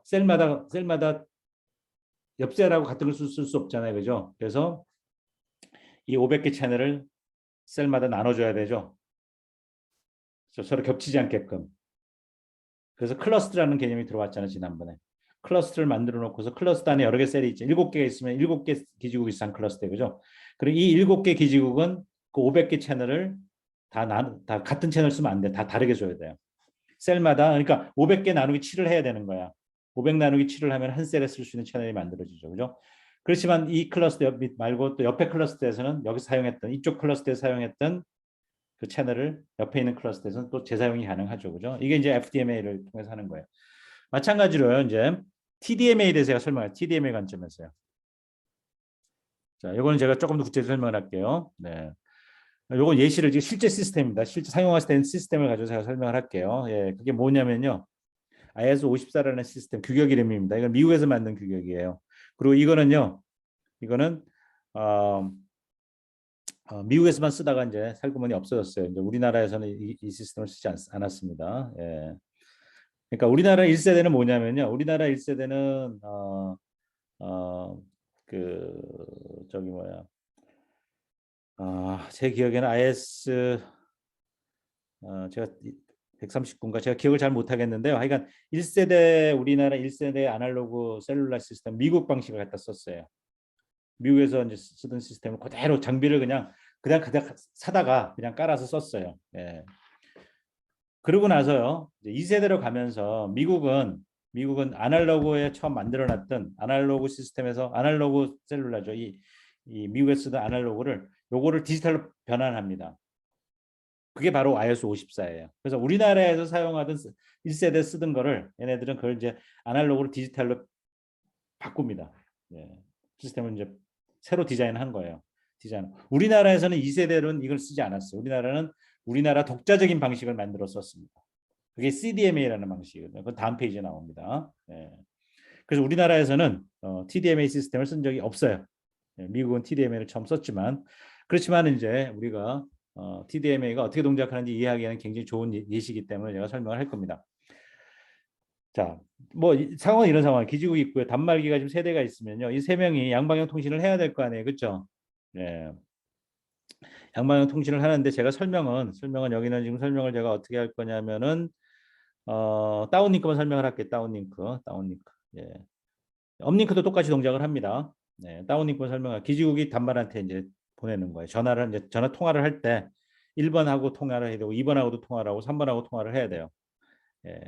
셀마다 옆셀하고 같은 걸 쓸 수 없잖아요. 그죠? 그래서 이 500개 채널을 셀마다 나눠줘야 되죠. 서로 겹치지 않게끔. 그래서 클러스터라는 개념이 들어왔잖아요. 지난번에. 클러스터를 만들어 놓고서 클러스터 안에 여러 개 셀이 있죠. 7개가 있으면 7개 기지국이 있는 클러스터. 그죠? 그리고 이 7개 기지국은 그 500개 채널을 다 같은 채널 쓰면 안 돼. 다 다르게 줘야 돼요. 셀마다 그러니까 500개 나누기 7을 해야 되는 거야. 500 나누기 7을 하면 한 셀에 쓸 수 있는 채널이 만들어지죠. 그죠? 그렇지만 이 클러스터 말고 또 옆에 클러스터에서는 여기서 사용했던 이쪽 클러스터에서 사용했던 그 채널을 옆에 있는 클러스터에서는 또 재사용이 가능하죠. 그죠? 이게 이제 FDMA를 통해서 하는 거예요. 마찬가지로요. 이제 TDMA에 대해서 제가 설명할 TDMA 관점에서요. 자, 이거는 제가 조금 더 구체적으로 설명을 할게요. 네. 요건 예시를 지금 실제 시스템입니다. 실제 사용할 때 시스템을 가지고 제가 설명을 할게요. 예, 그게 뭐냐면요. IS-54라는 시스템 규격 이름입니다. 이건 미국에서 만든 규격이에요. 그리고 이거는 미국에서만 쓰다가 이제 살고 보니 없어졌어요. 이제 우리나라에서는 이 시스템을 쓰지 않았습니다. 예. 그러니까 우리나라 1세대는 뭐냐면요. 우리나라 1세대는 그 저기 뭐야. 제 기억에는 IS 제가 139인가 제가 기억을 잘 못하겠는데요. 하여간 1세대 우리나라 1세대 아날로그 셀룰라 시스템 미국 방식을 갖다 썼어요. 미국에서 이제 쓰던 시스템을 그대로 장비를 그냥 사다가 그냥 깔아서 썼어요. 예. 그러고 나서요. 이제 2세대로 가면서 미국은 아날로그에 처음 만들어놨던 아날로그 시스템에서 아날로그 셀룰라죠. 이 미국에 쓰던 아날로그를 요거를 디지털로 변환합니다. 그게 바로 IS-54예요. 그래서 우리나라에서 사용하던 1세대 쓰던 거를 얘네들은 그걸 이제 아날로그로 디지털로 바꿉니다. 예. 시스템을 이제 새로 디자인한 거예요. 우리나라에서는 2세대로는 이걸 쓰지 않았어요. 우리나라 독자적인 방식을 만들어 썼습니다. 그게 CDMA라는 방식이거든요. 그 다음 페이지에 나옵니다. 예. 그래서 우리나라에서는 TDMA 시스템을 쓴 적이 없어요. 예. 미국은 TDMA를 처음 썼지만 그렇지만 이제 우리가 TDMA가 어떻게 동작하는지 이해하기에는 굉장히 좋은 예시이기 때문에 제가 설명을 할 겁니다. 자, 뭐 상황은 이런 상황. 기지국 있고요. 단말기가 지금 3대가 있으면요. 이 3명이 양방향 통신을 해야 될 거 아니에요. 그렇죠? 예. 양방향 통신을 하는데 제가 설명은 여기는 지금 설명을 제가 어떻게 할 거냐면은 다운링크만 설명을 할게요. 다운링크. 예. 업링크도 똑같이 동작을 합니다. 네, 다운링크만 설명할 기지국이 단말한테 이제 보내는 거예요. 전화 통화를 할 때 1번하고 통화를 해야 되고 2번하고도 통화를 하고 3번하고 통화를 해야 돼요. 예.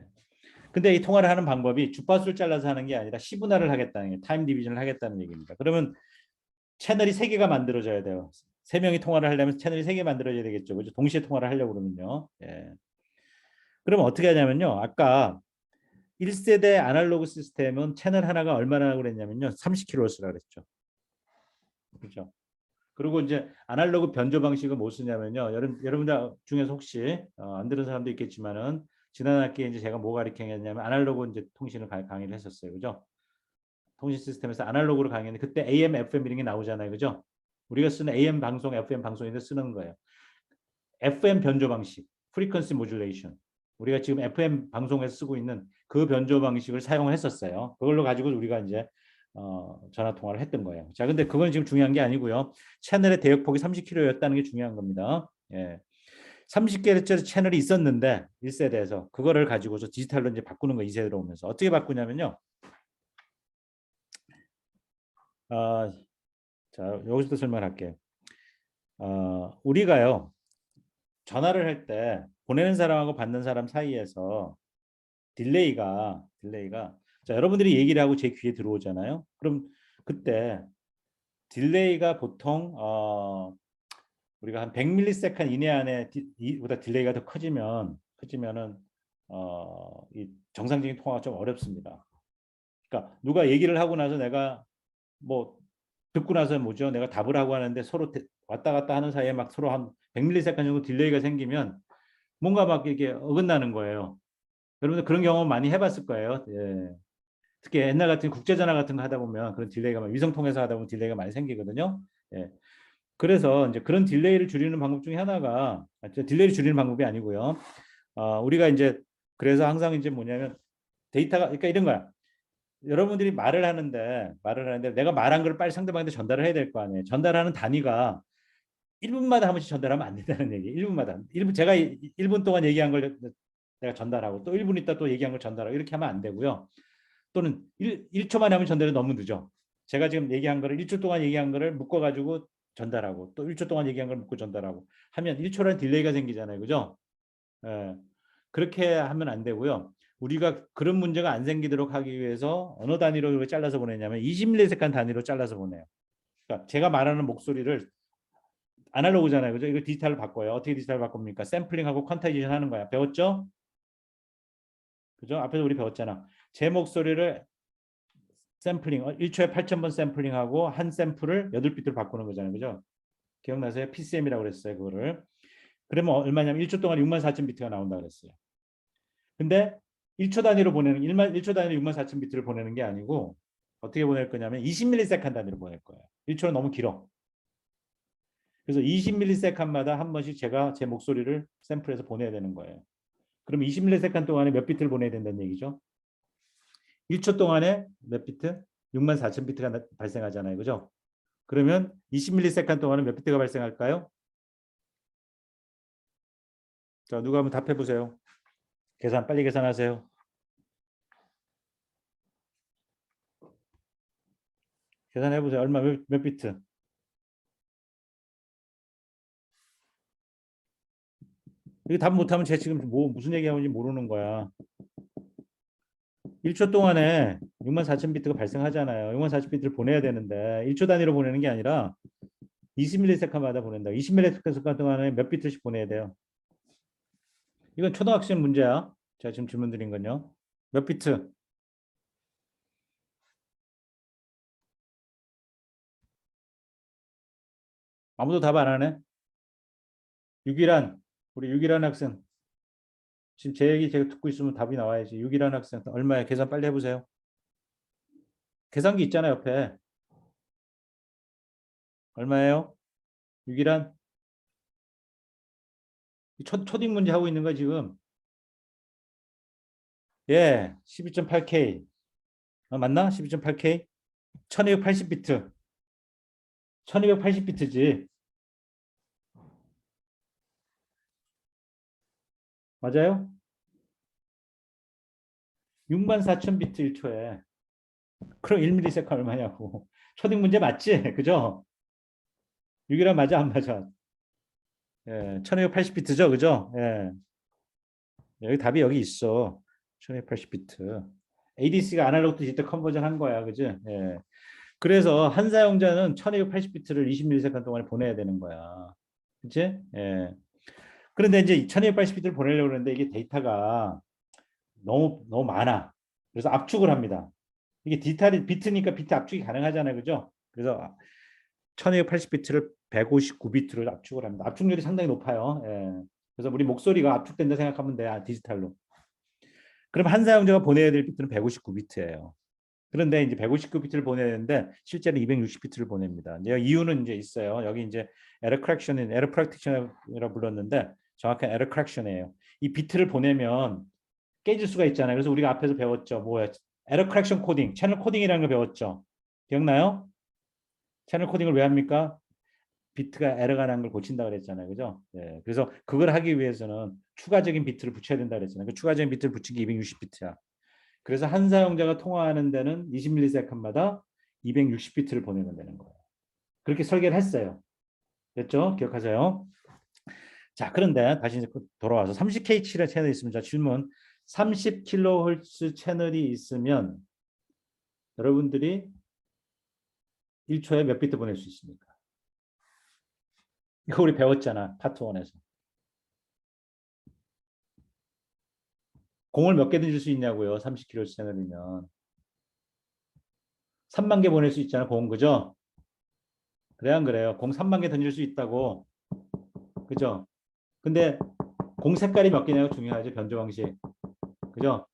근데 이 통화를 하는 방법이 주파수를 잘라서 하는 게 아니라 시분할을 하겠다는 게 타임 디비전을 하겠다는 얘기입니다. 그러면 채널이 3개가 만들어져야 돼요. 3명이 통화를 하려면 채널이 3개 만들어져야 되겠죠. 그죠? 동시에 통화를 하려고 그러면요. 예. 그러면 어떻게 하냐면요. 아까 1세대 아날로그 시스템은 채널 하나가 얼마나 그랬냐면요. 30kHz라 그랬죠. 그렇죠. 그리고 이제 아날로그 변조 방식은 뭐 쓰냐면요. 여러분들 중에서 혹시 안 들은 사람도 있겠지만은 지난 학기에 이제 제가 뭐 가르쳤냐면 아날로그 이제 통신을 강의를 했었어요. 그죠? 통신 시스템에서 아날로그로 강의했는데 그때 AM, FM 이런 게 나오잖아요. 그죠? 우리가 쓰는 AM 방송, FM 방송인데 쓰는 거예요. FM 변조 방식, frequency modulation. 우리가 지금 FM 방송에서 쓰고 있는 그 변조 방식을 사용을 했었어요. 그걸로 가지고 우리가 이제 전화 통화를 했던 거예요. 자, 근데 그건 지금 중요한 게 아니고요. 채널의 대역폭이 30kHz였다는 게 중요한 겁니다. 예. 30kHz 채널이 있었는데 1세대에서 그거를 가지고서 디지털로 이제 바꾸는 거 2세대로 오면서 어떻게 바꾸냐면요. 자, 여기서도 설명할게요. 우리가요 전화를 할 때 보내는 사람하고 받는 사람 사이에서 딜레이가 자, 여러분들이 얘기를 하고 제 귀에 들어오잖아요. 그럼 그때 딜레이가 보통 우리가 한 100ms 이내 안에 보다 딜레이가 더 커지면은 이 정상적인 통화가 좀 어렵습니다. 그러니까 누가 얘기를 하고 나서 내가 뭐 듣고 나서 뭐죠? 내가 답을 하고 하는데 서로 왔다 갔다 하는 사이에 막 서로 한 100ms 정도 딜레이가 생기면 뭔가 막 이게 어긋나는 거예요. 여러분들 그런 경험 많이 해봤을 거예요. 예. 특히 옛날 같은 국제전화 같은 거 하다 보면 그런 딜레이가 위성 통해서 하다 보면 딜레이가 많이 생기거든요. 예. 그래서 이제 그런 딜레이를 줄이는 방법 중에 하나가 딜레이를 줄이는 방법이 아니고요. 우리가 이제 그래서 항상 이제 뭐냐면 데이터가 그러니까 이런 거야. 여러분들이 말을 하는데 내가 말한 걸 빨리 상대방한테 전달을 해야 될 거 아니에요. 전달하는 단위가 1분마다 한 번씩 전달하면 안 된다는 얘기. 1분마다. 1분 제가 1분 동안 얘기한 걸 내가 전달하고 또 1분 있다 또 얘기한 걸 전달하고 이렇게 하면 안 되고요. 또는 1초 만에 하면 전달이 너무 늦어. 제가 지금 얘기한 거를 1초 동안 얘기한 거를 묶어 가지고 전달하고 또 1초 동안 얘기한 걸 묶고 전달하고 하면 1초라는 딜레이가 생기잖아요. 그죠? 예. 그렇게 하면 안 되고요. 우리가 그런 문제가 안 생기도록 하기 위해서 어느 단위로 잘라서 보내냐면 20ms 단위로 잘라서 보내요. 그러니까 제가 말하는 목소리를 아날로그잖아요. 그죠? 이거 디지털로 바꿔요. 어떻게 디지털 바꿉니까? 샘플링하고 퀀타이제이션 하는 거야. 배웠죠? 그죠? 앞에서 우리 배웠잖아. 제 목소리를 샘플링 1초에 8,000번 샘플링하고 한 샘플을 8비트로 바꾸는 거잖아요. 그죠? 기억나세요? PCM이라고 그랬어요. 그거를. 그러면 얼마냐면 1초 동안 64,000비트가 나온다 그랬어요. 근데 1초 단위로 보내는 1초 단위로 64,000비트를 보내는 게 아니고 어떻게 보낼 거냐면 20ms 단위로 보낼 거예요. 1초는 너무 길어. 그래서 20ms마다 한 번씩 제가 제 목소리를 샘플해서 보내야 되는 거예요. 그럼 20ms 동안에 몇 비트를 보내야 된다는 얘기죠? 1초 동안에 몇 비트? 64,000비트가 발생하잖아요. 그죠? 그러면 20ms 동안에 몇 비트가 발생할까요? 자, 누가 한번 답해 보세요. 빨리 계산하세요. 계산해 보세요. 얼마 몇 비트? 이거 답 못하면 제가 지금 무슨 얘기하는지 모르는 거야. 1초 동안에 64,000비트가 발생하잖아요. 64,000비트를 보내야 되는데 1초 단위로 보내는 게 아니라 20ms마다 보낸다. 20ms 동안에 몇 비트씩 보내야 돼요. 이건 초등학생 문제야. 제가 지금 질문 드린 건요. 몇 비트? 아무도 답 안 하네. 우리 유기란 학생. 지금 제 얘기 제가 듣고 있으면 답이 나와야지. 유기란 학생 얼마야? 계산 빨리 해보세요. 계산기 있잖아요, 옆에. 얼마예요? 유기란? 초딩 문제 하고 있는 거 지금. 예, 12.8K. 맞나? 12.8K? 1280비트. 1280비트지. 맞아요? 64,000비트 1초에. 그럼 1ms 얼마냐고. 초딩 문제 맞지? 그죠? 6이란 맞아, 안 맞아? 예, 1280비트죠, 그죠? 예. 여기 답이 여기 있어. 1280비트. ADC가 아날로그 디지털 컨버전 한 거야, 그지? 예. 그래서 한 사용자는 1280비트를 20ms 동안에 보내야 되는 거야. 그치? 예. 그런데 이제 1280비트를 보내려고 하는데 이게 데이터가 너무 많아. 그래서 압축을 합니다. 이게 디지털이 비트니까 비트 압축이 가능하잖아요. 그죠? 그래서 1280비트를 159비트를 압축을 합니다. 압축률이 상당히 높아요. 예. 그래서 우리 목소리가 압축된다 생각하면 돼. 디지털로. 그럼 한 사용자가 보내야 될 비트는 159비트예요. 그런데 이제 159비트를 보내야 되는데 실제로 260비트를 보냅니다. 이제 이유는 이제 있어요. 여기 이제 에러 크랙션인 에러 프랙티셔너라고 불렀는데 정확한 에러 크랙션이에요. 이 비트를 보내면 깨질 수가 있잖아요. 그래서 우리가 앞에서 배웠죠. 뭐야? 에러 크랙션 코딩, 채널 코딩이라는 거 배웠죠. 기억나요? 채널 코딩을 왜 합니까? 비트가 에러가 난 걸 고친다 그랬잖아요. 그죠? 네. 그래서 그걸 하기 위해서는 추가적인 비트를 붙여야 된다 그랬잖아요. 그 추가적인 비트를 붙인 게 260비트야. 그래서 한 사용자가 통화하는 데는 20ms마다 260비트를 보내면 되는 거예요. 그렇게 설계를 했어요. 됐죠? 기억하세요. 자, 그런데 다시 이제 돌아와서 30K7의 채널이 있으면, 자, 질문. 30kHz 채널이 있으면 여러분들이 1초에 몇 비트 보낼 수 있습니까? 이거 우리 배웠잖아. 파트 1에서. 공을 몇 개 던질 수 있냐고요. 30kHz 채널이면. 3만 개 보낼 수 있잖아. 공, 그죠? 그래, 안 그래요? 공 3만 개 던질 수 있다고. 그죠? 근데 공 색깔이 몇 개냐가 중요하죠. 변조 방식. 그죠?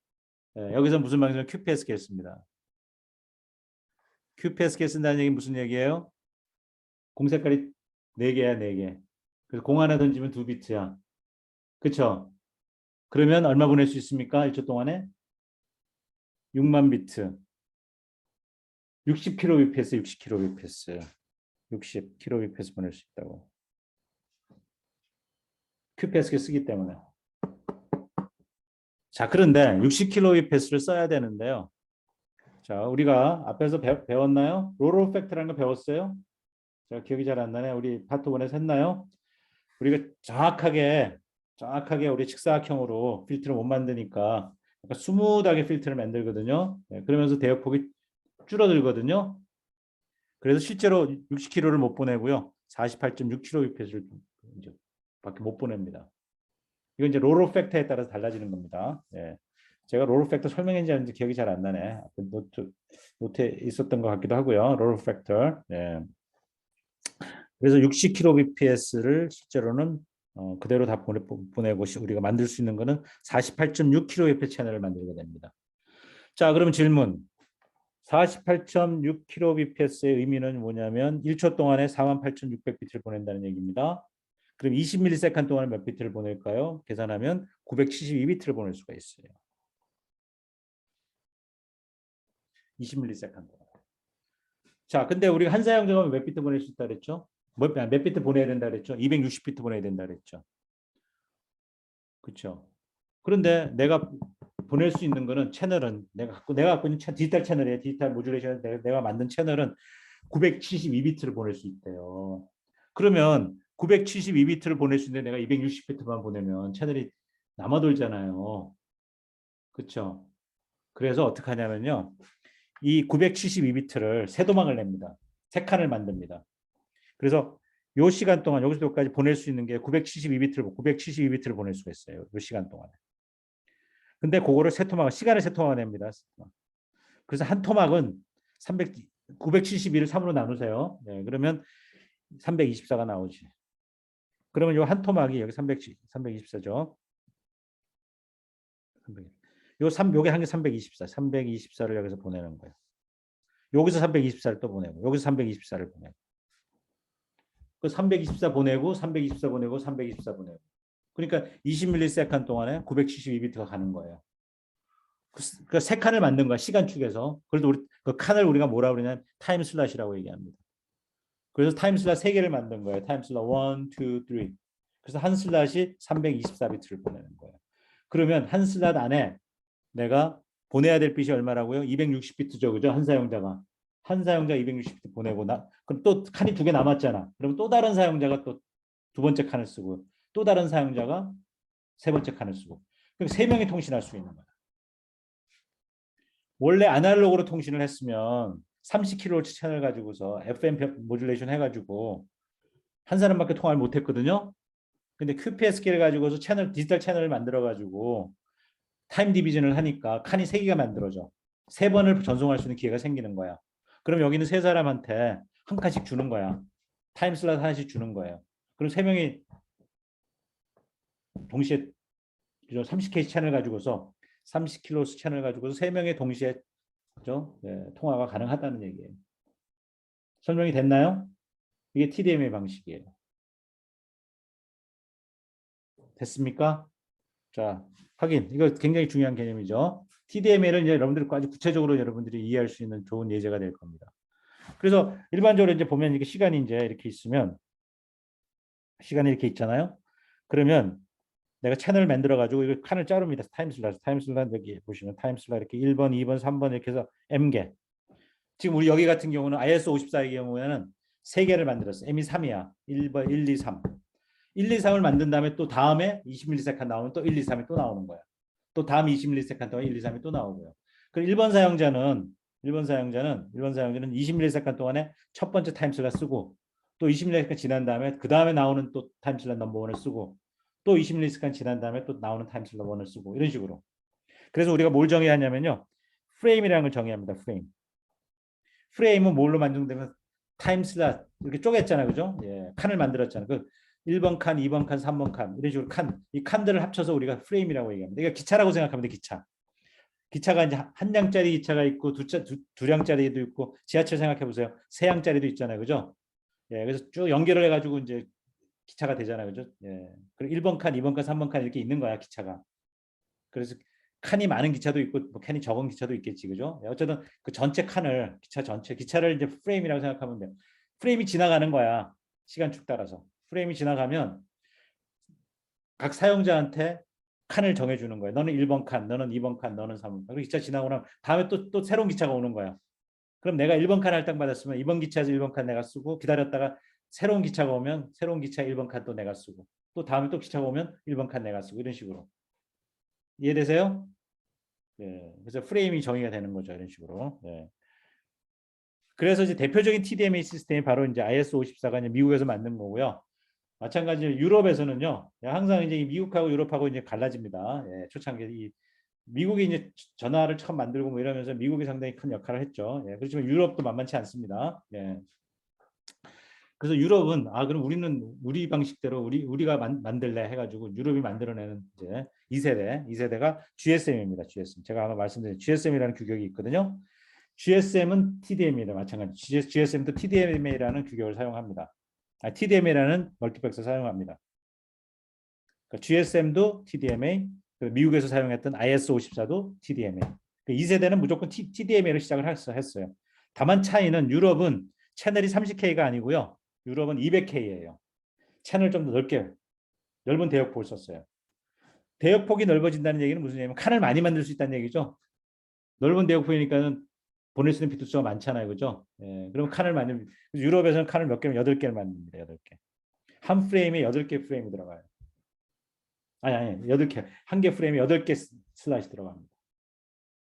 네, 여기서 무슨 방식은 QPSK 씁니다. QPSK 쓴다는 얘기는 무슨 얘기예요? 공 색깔이 4개야, 4개. 그래서 공 하나 던지면 2비트야. 그쵸? 그러면 얼마 보낼 수 있습니까? 1초 동안에? 6만 비트. 60kbps, 60kbps. 60kbps 보낼 수 있다고. QPSK 쓰기 때문에. 자, 그런데 60kbps를 써야 되는데요. 자, 우리가 앞에서 배웠나요? 롤 팩트라는 거 배웠어요? 제가 기억이 잘 안 나네. 우리 파트 1에서 했나요? 우리가 정확하게 우리 직사각형으로 필터를 못 만드니까 약간 스무드하게 필터를 만들거든요. 네, 그러면서 대역폭이 줄어들거든요. 그래서 실제로 60km를 못 보내고요. 48.6kbps를 밖에 못 보냅니다. 이건 이제 롤 팩터에 따라서 달라지는 겁니다. 네. 제가 롤 팩터 설명했는지 아닌지 기억이 잘 안 나네. 노트에 있었던 것 같기도 하고요. 롤 팩터. 네. 그래서 60kbps를 실제로는 그대로 다 보내고 우리가 만들 수 있는 거는 48.6kbps 채널을 만들게 됩니다. 자, 그럼 질문. 48.6kbps의 의미는 뭐냐면 1초 동안에 48,600비트를 보낸다는 얘기입니다. 그럼 20ms 동안에 몇 비트를 보낼까요? 계산하면 972비트를 보낼 수가 있어요. 20ms 동안. 자, 근데 우리가 한 사용자가 몇 비트 보낼 수 있다 그랬죠? 몇 비트 보내야 된다 그랬죠? 260비트 보내야 된다 그랬죠? 그렇죠. 그런데 내가 보낼 수 있는 거는 채널은 내가 갖고 있는 디지털 채널이에요. 디지털 모듈레이션 내가 만든 채널은 972비트를 보낼 수 있대요. 그러면 972비트를 보낼 수 있는데 내가 260비트만 보내면 채널이 남아돌잖아요. 그렇죠. 그래서 어떻게 하냐면요. 이 972비트를 세 도막을 냅니다. 세 칸을 만듭니다. 그래서 요 시간 동안 여기서 여기까지 보낼 수 있는 게 972비트를 보낼 수가 있어요. 요 시간 동안에. 근데 그거를 세 토막, 시간을 세 토막을 냅니다. 그래서 한 토막은 972를 3으로 나누세요. 네, 그러면 324가 나오지. 그러면 요 한 토막이 여기 324죠. 요게 한 개 324. 324를 여기서 보내는 거예요. 여기서 324를 또 보내고, 여기서 324를 보내고. 그 324 보내고, 324 보내고, 324 보내고. 그러니까 20ms 동안에 972비트가 가는 거예요. 그 세 칸을 만든 거야, 시간축에서. 그래도 우리 그 칸을 우리가 뭐라 그러냐면 타임 슬롯이라고 얘기합니다. 그래서 타임 슬롯 3개를 만든 거예요. 타임 슬롯 1, 2, 3. 그래서 한 슬롯이 324비트를 보내는 거예요. 그러면 한 슬롯 안에 내가 보내야 될 빛이 얼마라고요? 260비트죠. 그죠? 한 사용자가 260비트 보내고 그럼 또 칸이 2개 남았잖아. 그럼 또 다른 사용자가 또 두 번째 칸을 쓰고 또 다른 사용자가 세 번째 칸을 쓰고 그럼 세 명이 통신할 수 있는 거야. 원래 아날로그로 통신을 했으면 30kHz 채널 가지고서 FM 모듈레이션 해가지고 한 사람밖에 통화를 못했거든요. 근데 QPSK를 가지고서 디지털 채널을 만들어가지고 타임 디비전을 하니까 칸이 3개가 만들어져. 3번을 전송할 수 있는 기회가 생기는 거야. 그럼 여기는 세 사람한테 한 칸씩 주는 거야. 타임 슬롯 하나씩 주는 거예요. 그럼 3명이 동시에 30K 채널 가지고서 30kHz 채널 가지고서 3명이 동시에 그죠? 네, 통화가 가능하다는 얘기예요. 설명이 됐나요? 이게 TDMA 방식이에요. 됐습니까? 자, 확인. 이거 굉장히 중요한 개념이죠. TDMA는 이제 여러분들이 아주 구체적으로 여러분들이 이해할 수 있는 좋은 예제가 될 겁니다. 그래서 일반적으로 이제 보면 이게 시간이 이제 이렇게 있으면 시간이 이렇게 있잖아요. 그러면 내가 채널을 만들어 가지고 이걸 칸을 자릅니다. 타임슬롯 여기 보시면 타임슬롯 이렇게 1번, 2번, 3번 이렇게 해서 M개. 지금 우리 여기 같은 경우는 IS 54의 경우에는 세 개를 만들었어. m이 3이야. 1번 1, 2, 3. 1, 2, 3을 만든 다음에 또 다음에 20ms 나오면 또 1, 2, 3이 또 나오는 거야. 또 다음 20ms 동안 1, 2, 3이 또 나오고요. 그리고 일본 사용자는 20ms 동안에 첫 번째 타임슬롯 쓰고 또 20ms 지난 다음에 그 다음에 나오는 또 타임슬롯 넘버 1을 쓰고 또 20ms 지난 다음에 또 나오는 타임슬롯 1을 쓰고 이런 식으로. 그래서 우리가 뭘 정해야 하냐면요. 프레임이라는 걸 정해야 합니다. 프레임은 뭘로 만들되면 타임슬롯 이렇게 쪼갰잖아요. 그죠? 예, 칸을 만들었잖아요. 그 1번 칸, 2번 칸, 3번 칸 이런 식으로 이 칸들을 합쳐서 우리가 프레임이라고 얘기합니다. 이게 기차라고 생각하면 돼. 기차가 이제 한 량짜리 기차가 있고 두 량짜리도 있고 지하철 생각해 보세요. 세 량짜리도 있잖아요. 그죠? 예, 그래서 쭉 연결을 해가지고 이제 기차가 되잖아요. 그죠? 예. 그리고 1번 칸, 2번 칸, 3번 칸 이렇게 있는 거야. 기차가. 그래서 칸이 많은 기차도 있고 뭐 칸이 적은 기차도 있겠지. 그죠? 예, 어쨌든 그 전체 칸을 기차를 이제 프레임이라고 생각하면 돼요. 프레임이 지나가는 거야. 시간 쭉 따라서. 프레임이 지나가면 각 사용자한테 칸을 정해주는 거예요. 너는 1번 칸, 너는 2번 칸, 너는 3번 칸. 그리고 기차 지나고 나면 다음에 또 새로운 기차가 오는 거야. 그럼 내가 1번 칸 할당받았으면 이번 기차에서 1번 칸 내가 쓰고 기다렸다가 새로운 기차가 오면 새로운 기차 1번 칸 또 내가 쓰고 또 다음에 또 기차가 오면 1번 칸 내가 쓰고 이런 식으로. 이해되세요? 예. 그래서 프레임이 정의가 되는 거죠. 이런 식으로. 예. 그래서 이제 대표적인 TDMA 시스템이 바로 이제 IS-54가 이제 미국에서 만든 거고요. 마찬가지로 유럽에서는요. 항상 이제 미국하고 유럽하고 이제 갈라집니다. 예, 초창기 미국이 이제 전화를 처음 만들고 뭐 이러면서 미국이 상당히 큰 역할을 했죠. 예, 그렇지만 유럽도 만만치 않습니다. 예. 그래서 유럽은 그럼 우리는 우리 방식대로 우리가 만들래 해가지고 유럽이 만들어내는 이제 2세대가 GSM입니다. GSM. 제가 아까 말씀드린 GSM이라는 규격이 있거든요. GSM은 TDM이다 마찬가지. GSM도 TDMA라는 규격을 사용합니다. TDMA라는 멀티플렉서 사용합니다. 그러니까 GSM도 TDMA, 미국에서 사용했던 IS-54도 TDMA. 2세대는 무조건 TDMA로 시작을 했어요. 다만 차이는 유럽은 채널이 30K가 아니고요. 유럽은 200K예요. 채널 좀 더 넓은 대역폭을 썼어요. 대역폭이 넓어진다는 얘기는 무슨 얘기냐면 칸을 많이 만들 수 있다는 얘기죠. 넓은 대역폭이니까는 보낼 수 있는 비트 수가 많잖아요. 그죠? 예, 그럼 칸을 만들 유럽에서는 칸을 몇 개면 8개를 만듭니다. 8개. 한 프레임에 8개 프레임이 들어가요. 아니 8개. 한 개 프레임에 8개 슬롯이 들어갑니다.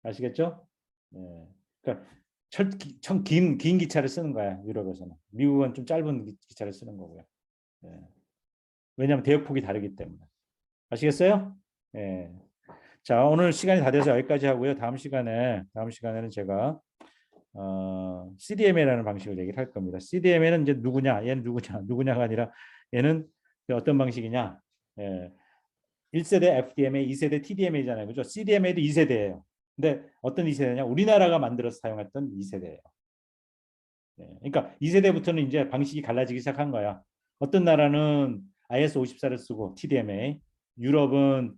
아시겠죠? 예. 그러니까 긴 기차를 쓰는 거야. 유럽에서는. 미국은 좀 짧은 기차를 쓰는 거고요. 예. 왜냐하면 대역폭이 다르기 때문에. 아시겠어요? 예. 자, 오늘 시간이 다 돼서 여기까지 하고요. 다음 시간에는 제가 CDMA라는 방식을 얘기를 할 겁니다. CDMA는 이제 누구냐? 얘는 누구냐가 아니라 얘는 어떤 방식이냐? 예. 1세대 FDMA, 2세대 TDMA잖아요. 그죠? CDMA도 2세대예요. 근데 어떤 2세대냐? 우리나라가 만들어서 사용했던 2세대예요. 예. 그러니까 2세대부터는 이제 방식이 갈라지기 시작한 거야. 어떤 나라는 IS-54를 쓰고 TDMA, 유럽은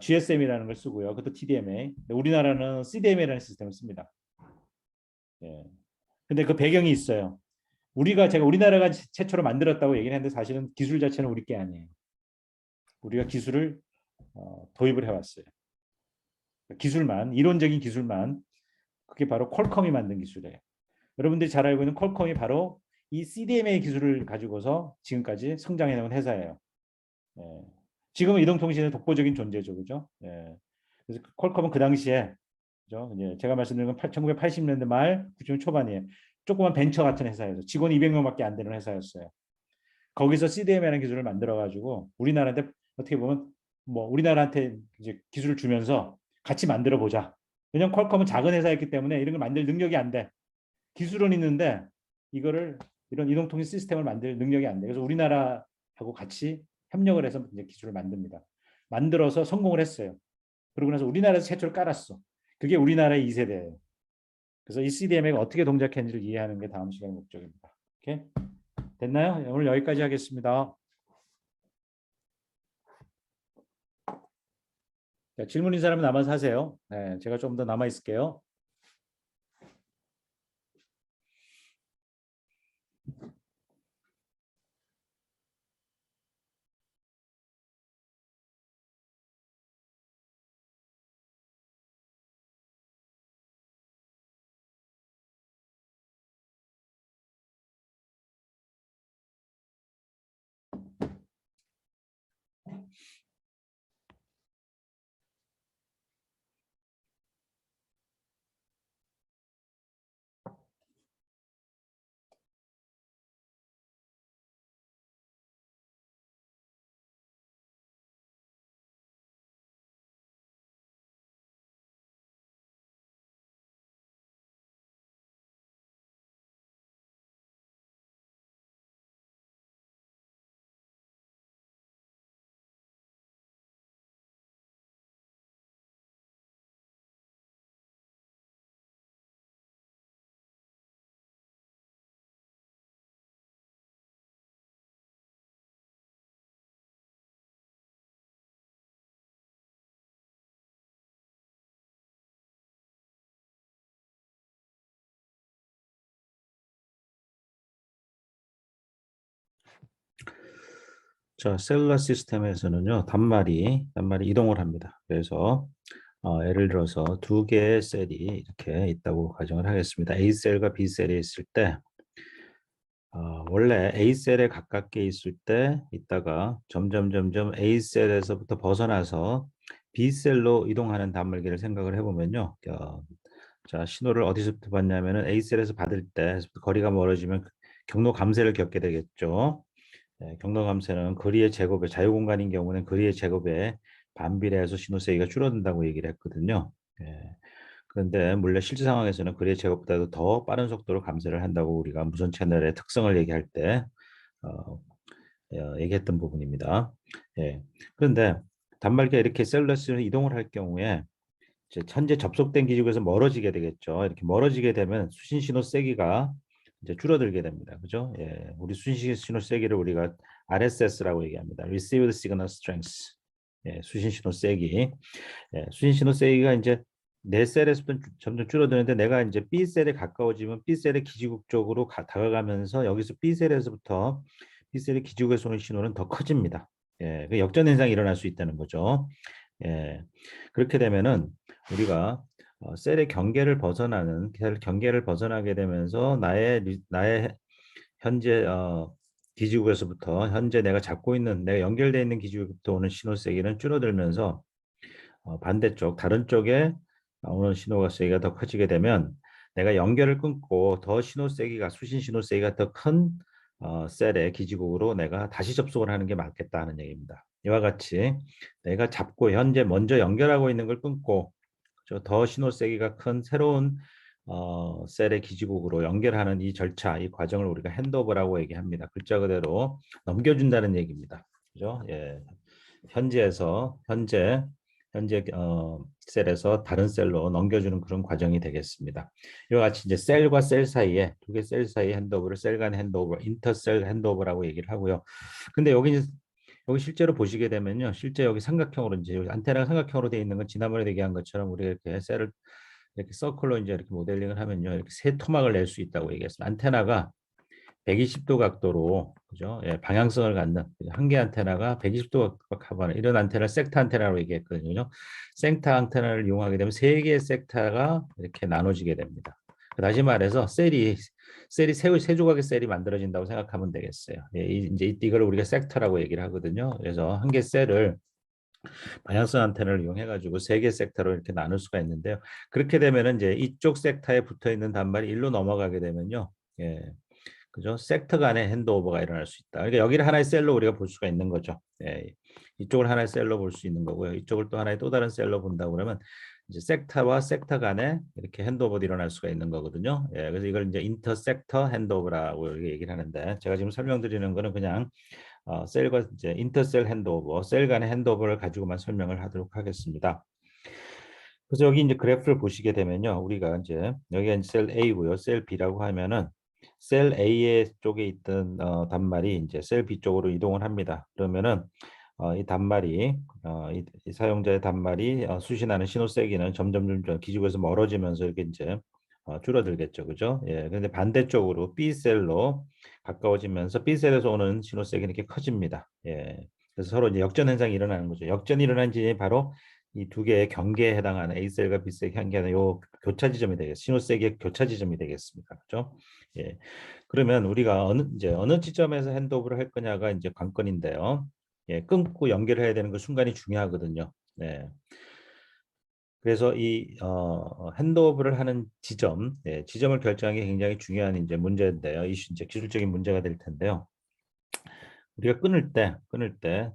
GSM이라는 걸 쓰고요. 그것도 TDMA. 우리나라는 CDMA라는 시스템을 씁니다. 예. 근데 그 배경이 있어요. 제가 우리나라가 최초로 만들었다고 얘기를 했는데 사실은 기술 자체는 우리 게 아니에요. 우리가 기술을 도입을 해왔어요. 이론적인 기술만 그게 바로 퀄컴이 만든 기술이에요. 여러분들이 잘 알고 있는 퀄컴이 바로 이 CDMA 기술을 가지고서 지금까지 성장해온 회사예요. 예. 지금은 이동통신의 독보적인 존재죠, 그죠? 예. 그래서 퀄컴은 그 당시에 그죠? 이제 제가 말씀드린 건 1980년대 말 90년 초반이에요. 조그만 벤처 같은 회사여서 직원 200명밖에 안 되는 회사였어요. 거기서 CDMA라는 기술을 만들어가지고 우리나라한테 어떻게 보면 뭐 우리나라한테 이제 기술을 주면서 같이 만들어 보자. 왜냐면 퀄컴은 작은 회사였기 때문에 이런 걸 만들 능력이 안 돼. 기술은 있는데 이런 이동통신 시스템을 만들 능력이 안 돼. 그래서 우리나라하고 같이 협력을 해서 이제 기술을 만듭니다. 만들어서 성공을 했어요. 그러고 나서 우리나라에서 최초로 깔았어. 그게 우리나라의 2세대예요. 그래서 이 CDMA가 어떻게 동작했는지를 이해하는 게 다음 시간의 목적입니다. 오케이? 됐나요? 오늘 여기까지 하겠습니다. 자, 질문 있는 사람은 남아서 하세요. 네, 제가 좀 더 남아 있을게요. 자, 셀룰러 시스템에서는요, 단말이 이동을 합니다. 그래서 예를 들어서 두 개의 셀이 이렇게 있다고 가정을 하겠습니다. A셀과 B셀이 있을 때 원래 A셀에 가깝게 있을 때 있다가 점점 A셀에서부터 벗어나서 B셀로 이동하는 단말기를 생각을 해보면요. 자, 신호를 어디서부터 받냐면은 A셀에서 받을 때 거리가 멀어지면 경로 감쇄를 겪게 되겠죠. 경로 감쇄는 거리의 제곱에 자유공간인 경우는 거리의 제곱에 반비례해서 신호 세기가 줄어든다고 얘기를 했거든요. 예. 그런데 물론 실제 상황에서는 거리의 제곱보다도 더 빠른 속도로 감쇄를 한다고 우리가 무선 채널의 특성을 얘기할 때 어, 얘기했던 부분입니다. 예. 그런데 단말기가 이렇게 셀룰러스로 이동을 할 경우에 이제 현재 접속된 기지국에서 멀어지게 되겠죠. 이렇게 멀어지게 되면 수신 신호 세기가 이제 줄어들게 됩니다. 그죠? 예. 우리 수신 신호 세기를 우리가 RSS라고 얘기합니다. Received Signal Strength. 예, 수신 신호 세기. 예, 수신 신호 세기가 이제 내 셀에서부터 점점 줄어드는데 내가 이제 B셀에 가까워지면 B셀의 기지국 쪽으로 다가가면서 여기서 B셀에서부터 B셀의 기지국에서 오는 신호는 더 커집니다. 예, 그 역전 현상이 일어날 수 있다는 거죠. 예, 그렇게 되면은 우리가 셀의 경계를 벗어나게 되면서 나의 현재 기지국에서부터 현재 내가 잡고 있는 내가 연결되어 있는 기지국부터 오는 신호 세기는 줄어들면서 반대쪽 다른 쪽에 오는 신호가 세기가 더 커지게 되면 내가 연결을 끊고 더 신호 세기가 수신 신호 세기가 더 큰 셀의 기지국으로 내가 다시 접속을 하는 게 맞겠다는 얘기입니다. 이와 같이 내가 잡고 현재 먼저 연결하고 있는 걸 끊고 더 신호 세기가 큰 새로운 셀의 기지국으로 연결하는 이 절차, 이 과정을 우리가 핸드오버라고 얘기합니다. 글자 그대로 넘겨준다는 얘기입니다. 그죠? 예. 현재 셀에서 다른 셀로 넘겨주는 그런 과정이 되겠습니다. 이와 같이 이제 셀과 셀 사이에 두 개 셀 사이 핸드오버를 셀 간 핸드오버, 인터셀 핸드오버라고 얘기를 하고요. 근데 여기 실제로 보시게 되면요, 실제 여기 삼각형으로 이제 여기 안테나가 삼각형으로 되어 있는 건 지난번에 얘기한 것처럼 우리가 이렇게 셀을 이렇게 서클로 이제 이렇게 모델링을 하면요, 이렇게 세 토막을 낼 수 있다고 얘기했습니다. 안테나가 120도 각도로 그죠? 예, 방향성을 갖는 한 개 안테나가 120도 각도하는 이런 안테나를 섹터 안테나로 얘기했거든요. 섹터 안테나를 이용하게 되면 세 개의 섹터가 이렇게 나눠지게 됩니다. 다시 말해서 셀이 세 조각의 셀이 만들어진다고 생각하면 되겠어요. 예, 이제 이걸 우리가 섹터라고 얘기를 하거든요. 그래서 한 개 셀을 방향성 안테나를 이용해 가지고 세 개 섹터로 이렇게 나눌 수가 있는데요. 그렇게 되면은 이제 이쪽 섹터에 붙어 있는 단말이 일로 넘어가게 되면요. 예. 그죠? 섹터 간의 핸드오버가 일어날 수 있다. 그러니까 여기를 하나의 셀로 우리가 볼 수가 있는 거죠. 예. 이쪽을 하나의 셀로 볼 수 있는 거고요. 이쪽을 또 하나의 또 다른 셀로 본다고 그러면 이제 섹터와 섹터 간에 이렇게 핸드오버도 일어날 수가 있는 거거든요. 예. 그래서 이걸 이제 인터섹터 핸드오버라고 이렇게 얘기를 하는데 제가 지금 설명드리는 거는 그냥 셀과 이제 인터셀 핸드오버, 셀 간의 핸드오버를 가지고만 설명을 하도록 하겠습니다. 그래서 여기 이제 그래프를 보시게 되면요, 우리가 이제 여기가 이제 셀 A고요, 셀 B라고 하면은 셀 A의 쪽에 있던 단말이 이제 셀 B 쪽으로 이동을 합니다. 그러면은 이 단말이 이 사용자의 단말이 수신하는 신호 세기는 점점 기지국에서 멀어지면서 이렇게 이제 줄어들겠죠, 그죠? 예, 그런데 반대쪽으로 B 셀로 가까워지면서 B 셀에서 오는 신호 세기는 이렇게 커집니다. 예, 그래서 서로 이제 역전 현상이 일어나는 거죠. 역전이 일어난 지점이 바로 이 두 개의 경계에 해당하는 A셀과 B셀 경계는 요 교차 지점이 되겠습니다. 신호 세기의 교차 지점이 되겠습니다. 그죠? 예. 그러면 우리가 어느 지점에서 핸드오버를 할 거냐가 이제 관건인데요. 예, 끊고 연결해야 되는 그 순간이 중요하거든요. 네. 그래서 이 핸드오프를 하는 지점, 예, 지점을 결정하는 게 굉장히 중요한 이제 문제인데요. 이제 기술적인 문제가 될 텐데요. 우리가 끊을 때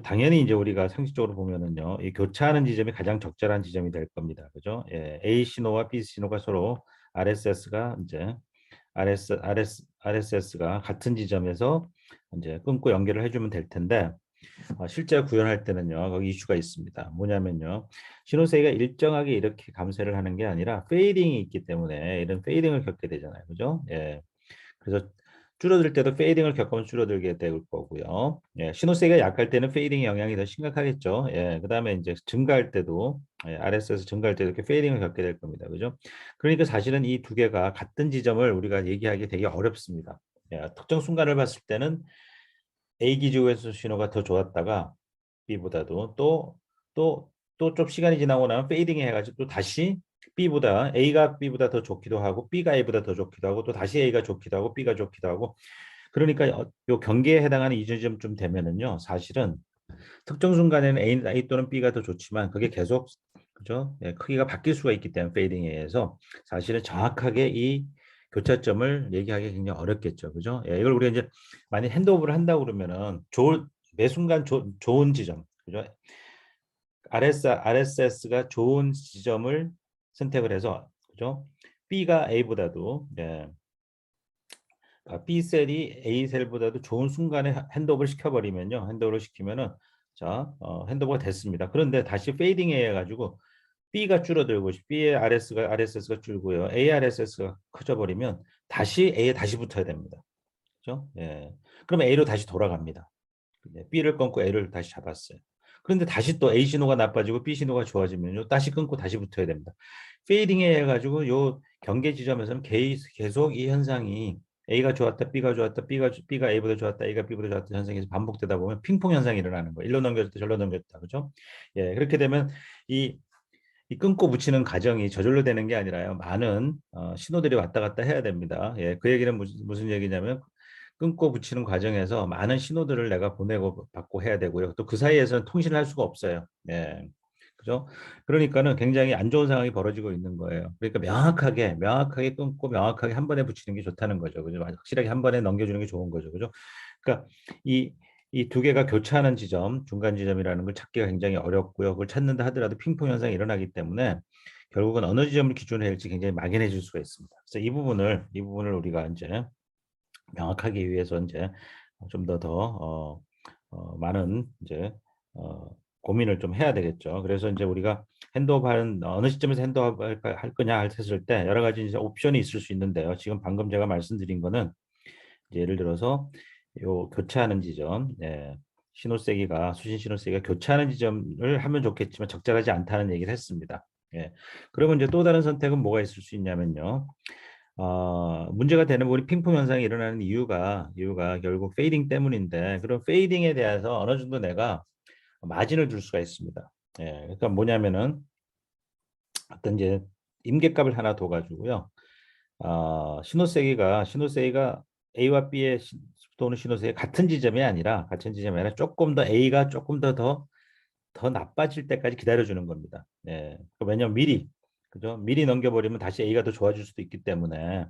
당연히 이제 우리가 상식적으로 보면은요, 이 교차하는 지점이 가장 적절한 지점이 될 겁니다. 그죠? 예, A 신호와 B 신호가 서로 RSS가 이제 RSS가 같은 지점에서 이제 끊고 연결을 해주면 될 텐데, 실제 구현할 때는요, 거기 이슈가 있습니다. 뭐냐면요, 신호세기가 일정하게 이렇게 감쇄를 하는 게 아니라 페이딩이 있기 때문에 이런 페이딩을 겪게 되잖아요. 그죠? 예. 그래서 줄어들 때도 페이딩을 겪으면 줄어들게 될 거고요. 예, 신호세기가 약할 때는 페이딩의 영향이 더 심각하겠죠. 예, 그다음에 이제 증가할 때도 예, RS에서 증가할 때도 이렇게 페이딩을 겪게 될 겁니다. 그죠? 그러니까 사실은 이 두 개가 같은 지점을 우리가 얘기하기 되게 어렵습니다. 예, 특정 순간을 봤을 때는 A 기지국에서 신호가 더 좋았다가 B보다도 또 좀 시간이 지나고 나면 페이딩 해가지고 또 다시 A가 B보다 더 좋기도 하고 B가 A보다 더 좋기도 하고 또 다시 A가 좋기도 하고 B가 좋기도 하고 그러니까 요 경계에 해당하는 이 지점쯤 되면은요 사실은 특정 순간에는 A 또는 B가 더 좋지만 그게 계속 그죠? 예, 크기가 바뀔 수가 있기 때문에 페이딩에 의해서 사실은 정확하게 이 교차점을 얘기하기 굉장히 어렵겠죠. 그죠? 예, 이걸 우리가 이제 만약 핸드오프를 한다고 그러면은 매 순간 좋은 지점. 그죠? RSS가 좋은 지점을 선택을 해서 그죠? B가 A보다도 예, B 셀이 A 셀보다도 좋은 순간에 핸드오프를 시켜버리면요. 핸드오프를 시키면은 자 핸드오프가 됐습니다. 그런데 다시 페이딩 해가지고 B가 줄어들고 B의 RSS가 줄고요. A RSS가 커져 버리면 다시 A에 다시 붙어야 됩니다. 그렇죠? 예. 그러면 A로 다시 돌아갑니다. B를 끊고 A를 다시 잡았어요. 그런데 다시 또 A 신호가 나빠지고 B 신호가 좋아지면요. 다시 끊고 다시 붙어야 됩니다. 페이딩에 해가지고 요 경계 지점에서는 계속 이 현상이 A가 좋았다, B가 좋았다, B가 A보다 좋았다, A가 B보다 좋았다 현상이 반복되다 보면 핑퐁 현상이 일어나는 거예요. 일로 넘겨졌다, 절로 넘겨졌다, 그죠? 예, 그렇게 되면 이 이 끊고 붙이는 과정이 저절로 되는 게 아니라요. 많은 신호들이 왔다 갔다 해야 됩니다. 예, 그 얘기는 무슨 얘기냐면 끊고 붙이는 과정에서 많은 신호들을 내가 보내고 받고 해야 되고요. 또 그 사이에서는 통신을 할 수가 없어요. 예. 그죠? 그러니까는 굉장히 안 좋은 상황이 벌어지고 있는 거예요. 그러니까 명확하게 끊고 명확하게 한 번에 붙이는 게 좋다는 거죠. 그죠? 확실하게 한 번에 넘겨주는 게 좋은 거죠. 그죠? 그러니까 이 이 두 개가 교차하는 지점, 중간 지점이라는 걸 찾기가 굉장히 어렵고요. 그걸 찾는다 하더라도 핑퐁 현상이 일어나기 때문에 결국은 어느 지점을 기준으로 해야 할지 굉장히 막연해질 수가 있습니다. 그래서 이 부분을 우리가 이제 명확하기 위해서 이제 좀 많은 이제 어, 고민을 좀 해야 되겠죠. 그래서 이제 우리가 핸드오프하는 어느 시점에서 핸드오프 할 거냐 했을 때 여러 가지 이제 옵션이 있을 수 있는데요. 지금 방금 제가 말씀드린 거는 이제 예를 들어서 요 교차하는 지점, 예, 수신 신호세기가 교차하는 지점을 하면 좋겠지만 적절하지 않다는 얘기를 했습니다. 예. 그러면 이제 또 다른 선택은 뭐가 있을 수 있냐면요. 문제가 되는 우리 핑퐁 현상이 일어나는 이유가 결국 페이딩 때문인데 그런 페이딩에 대해서 어느 정도 내가 마진을 줄 수가 있습니다. 예, 그러니까 뭐냐면은 어떤 이제 임계값을 하나 둬 가지고요. 신호세기가 A와 B의 또는 신호세기 같은 지점이 아니라 조금 더 A가 조금 더 나빠질 때까지 기다려주는 겁니다. 예. 왜냐면 그죠? 미리 넘겨버리면 다시 A가 더 좋아질 수도 있기 때문에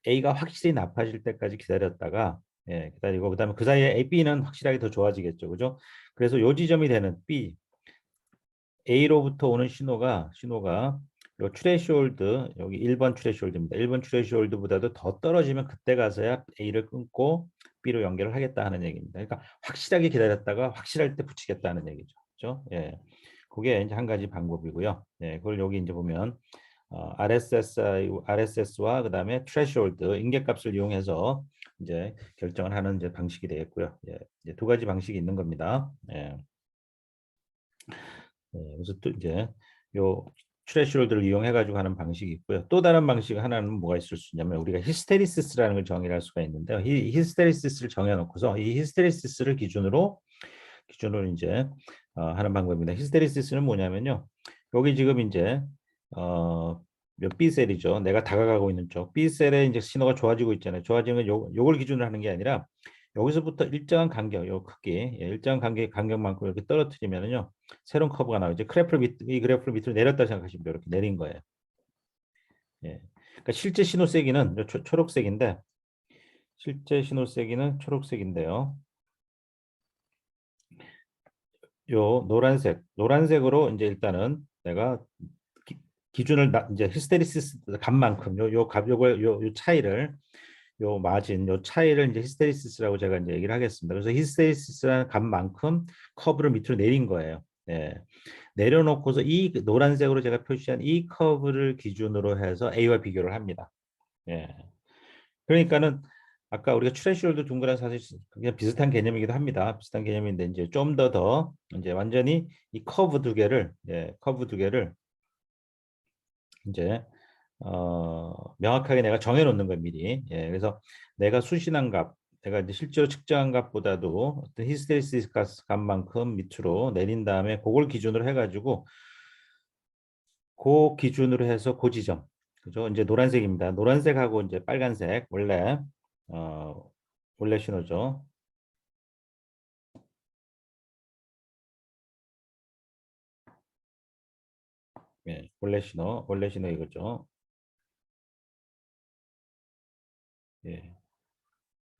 A가 확실히 나빠질 때까지 기다렸다가 예, 기다리고 그다음에 그 사이에 B는 확실하게 더 좋아지겠죠. 그죠? 그래서 요 지점이 되는 A로부터 오는 신호가 요 트레시홀드 여기 1번 트레시홀드입니다. 1번 트레시홀드보다도 더 떨어지면 그때 가서야 A를 끊고 B로 연결을 하겠다 하는 얘기입니다. 그러니까 확실하게 기다렸다가 확실할 때 붙이겠다는 얘기죠. 그렇죠? 예. 그게 이제 한 가지 방법이고요. 예, 그걸 여기 이제 보면 RSS와 그다음에 threshold 인계값을 이용해서 이제 결정을 하는 이제 방식이 되겠고요. 예, 이제 두 가지 방식이 있는 겁니다. 예. 그래서 또 이제 요 트레시홀드를 이용해 가지고 하는 방식이 있고요. 또 다른 방식 하나는 뭐가 있을 수 있냐면 우리가 히스테리시스라는 걸 정의할 수가 있는데요. 이 히스테리시스를 정해 놓고서 이 히스테리시스를 기준으로 이제 하는 방법입니다. 히스테리시스는 뭐냐면요. 여기 지금 이제 몇 B셀이죠. 내가 다가가고 있는 쪽 B셀에 이제 신호가 좋아지고 있잖아요. 좋아지는 요걸 기준으로 하는 게 아니라 여기서부터 일정한 간격, 요 크기, 일정한 간격만큼 이렇게 떨어뜨리면은요, 새로운 커브가 나오죠. 이 그래프를 밑으로 내렸다 생각하시면 돼요. 이렇게 내린 거예요. 예. 그러니까 실제 신호 세기는 초록색인데, 실제 신호 세기는 초록색인데요. 요 노란색으로 이제 일단은 내가 기준을 이제 히스테리시스 값만큼 요 차이를 요 차이를 이제 히스테리시스라고 제가 이제 얘기를 하겠습니다. 그래서 히스테리시스라는 값만큼 커브를 밑으로 내린 거예요. 예. 내려놓고서 이 노란색으로 제가 표시한 이 커브를 기준으로 해서 A와 비교를 합니다. 예. 그러니까는 아까 우리가 트레시홀드 둥그란 사실 그냥 비슷한 개념이기도 합니다. 비슷한 개념인데 이제 좀 더 이제 완전히 이 커브 두 개를 커브 두 개를 이제 명확하게 내가 정해 놓는 거예요, 미리. 예, 그래서 내가 수신한 값, 내가 이제 실제로 측정한 값보다도 어떤 히스테리시스 값만큼 밑으로 내린 다음에 그걸 기준으로 해가지고 그 기준으로 해서 그 지점, 그죠? 이제 노란색입니다. 노란색하고 이제 빨간색 어, 원래 신호죠. 예, 원래 신호 이거죠. 예,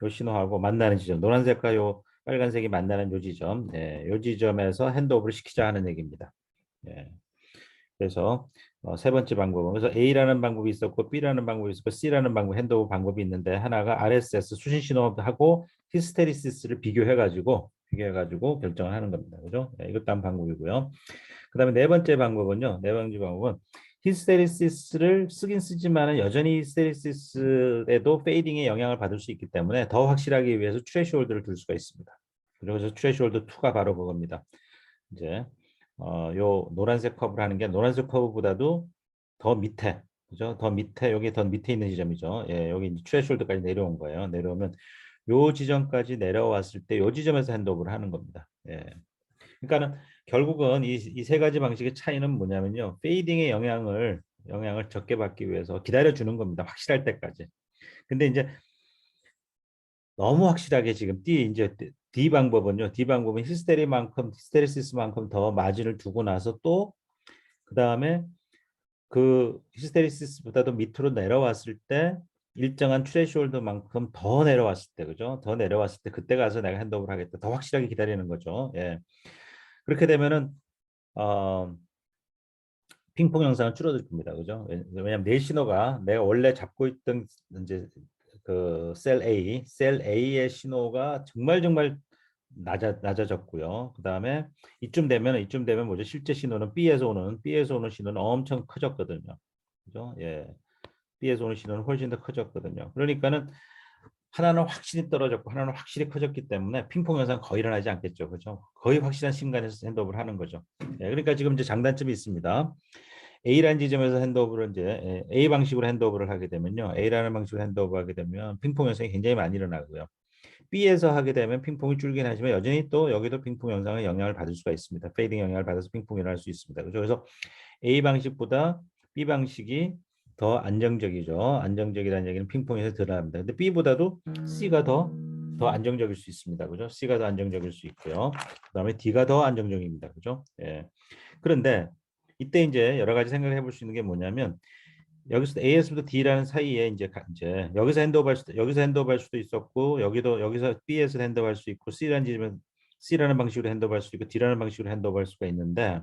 요 신호하고 만나는 지점, 노란색과 요 빨간색이 만나는 요 지점, 요 지점에서 핸드오버를 시키자 하는 얘기입니다. 예. 그래서 세 번째 방법은 그래서 A라는 방법이 있었고 B라는 방법이 있었고 C라는 핸드오버 방법이 있는데 하나가 RSS 수신 신호하고 히스테리시스를 비교해가지고 결정을 하는 겁니다. 그죠? 네, 이것도 한 방법이고요. 그다음에 네 번째 방법은 히스테리시스를 쓰긴 쓰지만은 여전히 히스테리시스에도 페이딩의 영향을 받을 수 있기 때문에 더 확실하기 위해서 트레시홀드를 둘 수가 있습니다. 그래서 트레시홀드 2가 바로 그겁니다. 이제 요 노란색 커브를 하는 게 노란색 커브보다도 더 밑에, 그죠? 더 밑에, 여기 더 밑에 있는 지점이죠. 예, 여기 이제 트레시홀드까지 내려온 거예요. 내려오면 요 지점까지 내려왔을 때 요 지점에서 핸드오버를 하는 겁니다. 예. 그러니까는 결국은 이 세 가지 방식의 차이는 뭐냐면요. 페이딩의 영향을 적게 받기 위해서 기다려 주는 겁니다. 확실할 때까지. 근데 이제 너무 확실하게 지금 D 방법은 히스테리시스만큼 더 마진을 두고 나서 또 그다음에 그 히스테리시스보다도 밑으로 내려왔을 때 일정한 트레시홀드만큼 더 내려왔을 때 그죠? 더 내려왔을 때 그때 가서 내가 핸드오버를 하겠다. 더 확실하게 기다리는 거죠. 예. 그렇게 되면은 어 핑퐁 영상은 줄어들 겁니다. 그죠? 왜냐하면 내 신호가 내가 원래 잡고 있던 이제 그 셀 A의 신호가 정말 낮아졌고요. 그다음에 이쯤 되면 뭐죠? 실제 신호는 B에서 오는 신호는 엄청 커졌거든요. 그죠? 예. B에서 오는 신호는 훨씬 더 커졌거든요. 그러니까는 하나는 확실히 떨어졌고 하나는 확실히 커졌기 때문에 핑퐁 현상 거의 일어나지 않겠죠. 그죠? 거의 확실한 신간에서 핸드오버를 하는 거죠. 예, 그러니까 지금 이제 장단점이 있습니다. A라는 지점에서 핸드오버를 이제 A 방식으로 핸드오버를 하게 되면요. A라는 방식으로 핸드오버하게 되면 핑퐁 현상이 굉장히 많이 일어나고요. B에서 하게 되면 핑퐁이 줄긴 하지만 여전히 또 여기도 핑퐁 현상의 영향을 받을 수가 있습니다. 페이딩 영향을 받아서 핑퐁이 일어날 수 있습니다. 그죠? 그래서 A 방식보다 B 방식이 더 안정적이죠. 안정적이라는 얘기는 핑퐁에서 드러납니다. 근데 B보다도 C가 더 안정적일 수 있습니다. 그죠? C가 더 안정적일 수 있고요. 그다음에 D가 더 안정적입니다. 그죠? 예. 그런데 이때 이제 여러 가지 생각을 해볼 수 있는 게 뭐냐면 여기서 A에서부터 D라는 사이에 이제 여기서 핸드오버할 수도 있었고 여기서 B에서 핸드오버할 수 있고 C라는 방식으로 핸드오버할 수 있고 D라는 방식으로 핸드오버할 수가 있는데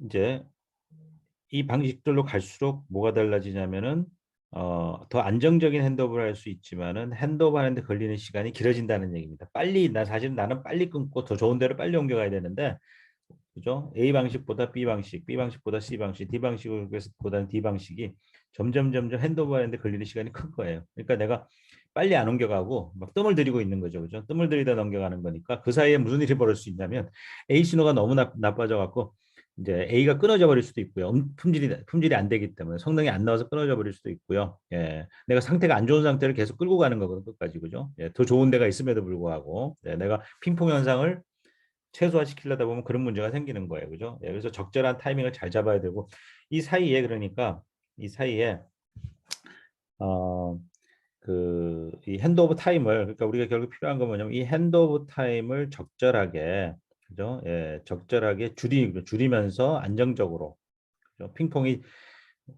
이제 이 방식들로 갈수록 뭐가 달라지냐면은 더 안정적인 핸드오버를 할 수 있지만은 핸드오버 하는데 걸리는 시간이 길어진다는 얘기입니다. 사실 나는 빨리 끊고 더 좋은 데로 빨리 옮겨가야 되는데 그죠? A 방식보다 B 방식보다 C 방식, D 방식보다는 D 방식이 점점 핸드오버 하는데 걸리는 시간이 큰 거예요. 그러니까 내가 빨리 안 옮겨가고 막 뜸을 들이고 있는 거죠. 그죠? 뜸을 들이다 넘겨가는 거니까 그 사이에 무슨 일이 벌어질 수 있냐면 A 신호가 너무 나빠져 갖고 이제 A가 끊어져 버릴 수도 있고요. 품질이 안 되기 때문에 성능이 안 나와서 끊어져 버릴 수도 있고요. 예. 내가 상태가 안 좋은 상태를 계속 끌고 가는 거거든요. 끝까지. 그죠? 예. 더 좋은 데가 있음에도 불구하고 내가 핑퐁 현상을 최소화시키려다 보면 그런 문제가 생기는 거예요. 그죠? 예, 그래서 적절한 타이밍을 잘 잡아야 되고 이 사이에 어, 이 핸드 오브 타임을, 그러니까 우리가 결국 필요한 건 뭐냐면 이 핸드 오브 타임을 적절하게, 그죠? 예, 적절하게 줄이면서 안정적으로, 그죠? 핑퐁이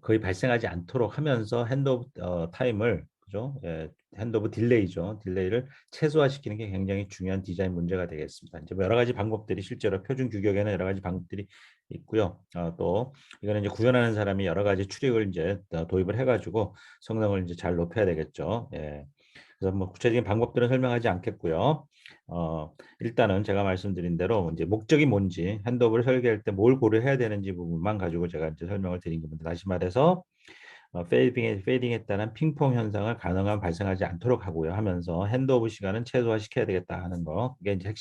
거의 발생하지 않도록 하면서 핸드 오브 타임을, 그죠? 예, 핸드 오브 딜레이죠. 딜레이를 최소화시키는 게 굉장히 중요한 디자인 문제가 되겠습니다. 이제 뭐 여러 가지 방법들이 실제로 표준 규격에는 여러 가지 방법들이 있고요. 또 이거는 이제 구현하는 사람이 여러 가지 추릭을 이제 도입을 해가지고 성능을 이제 잘 높여야 되겠죠. 예. 그래서 뭐 구체적인 방법들은 설명하지 않겠고요. 일단은 제가 말씀드린 대로 이제 목적이 뭔지, 핸드오버를 설계할 때 뭘 고려해야 되는지 부분만 가지고 제가 이제 설명을 드린 겁니다. 다시 말해서 페이딩에 따른 핑퐁 현상을 가능한 발생하지 않도록 하고요. 하면서 핸드오브 시간은 최소화시켜야 되겠다 하는 거, 그게 이제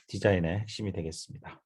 디자인의 핵심이 되겠습니다.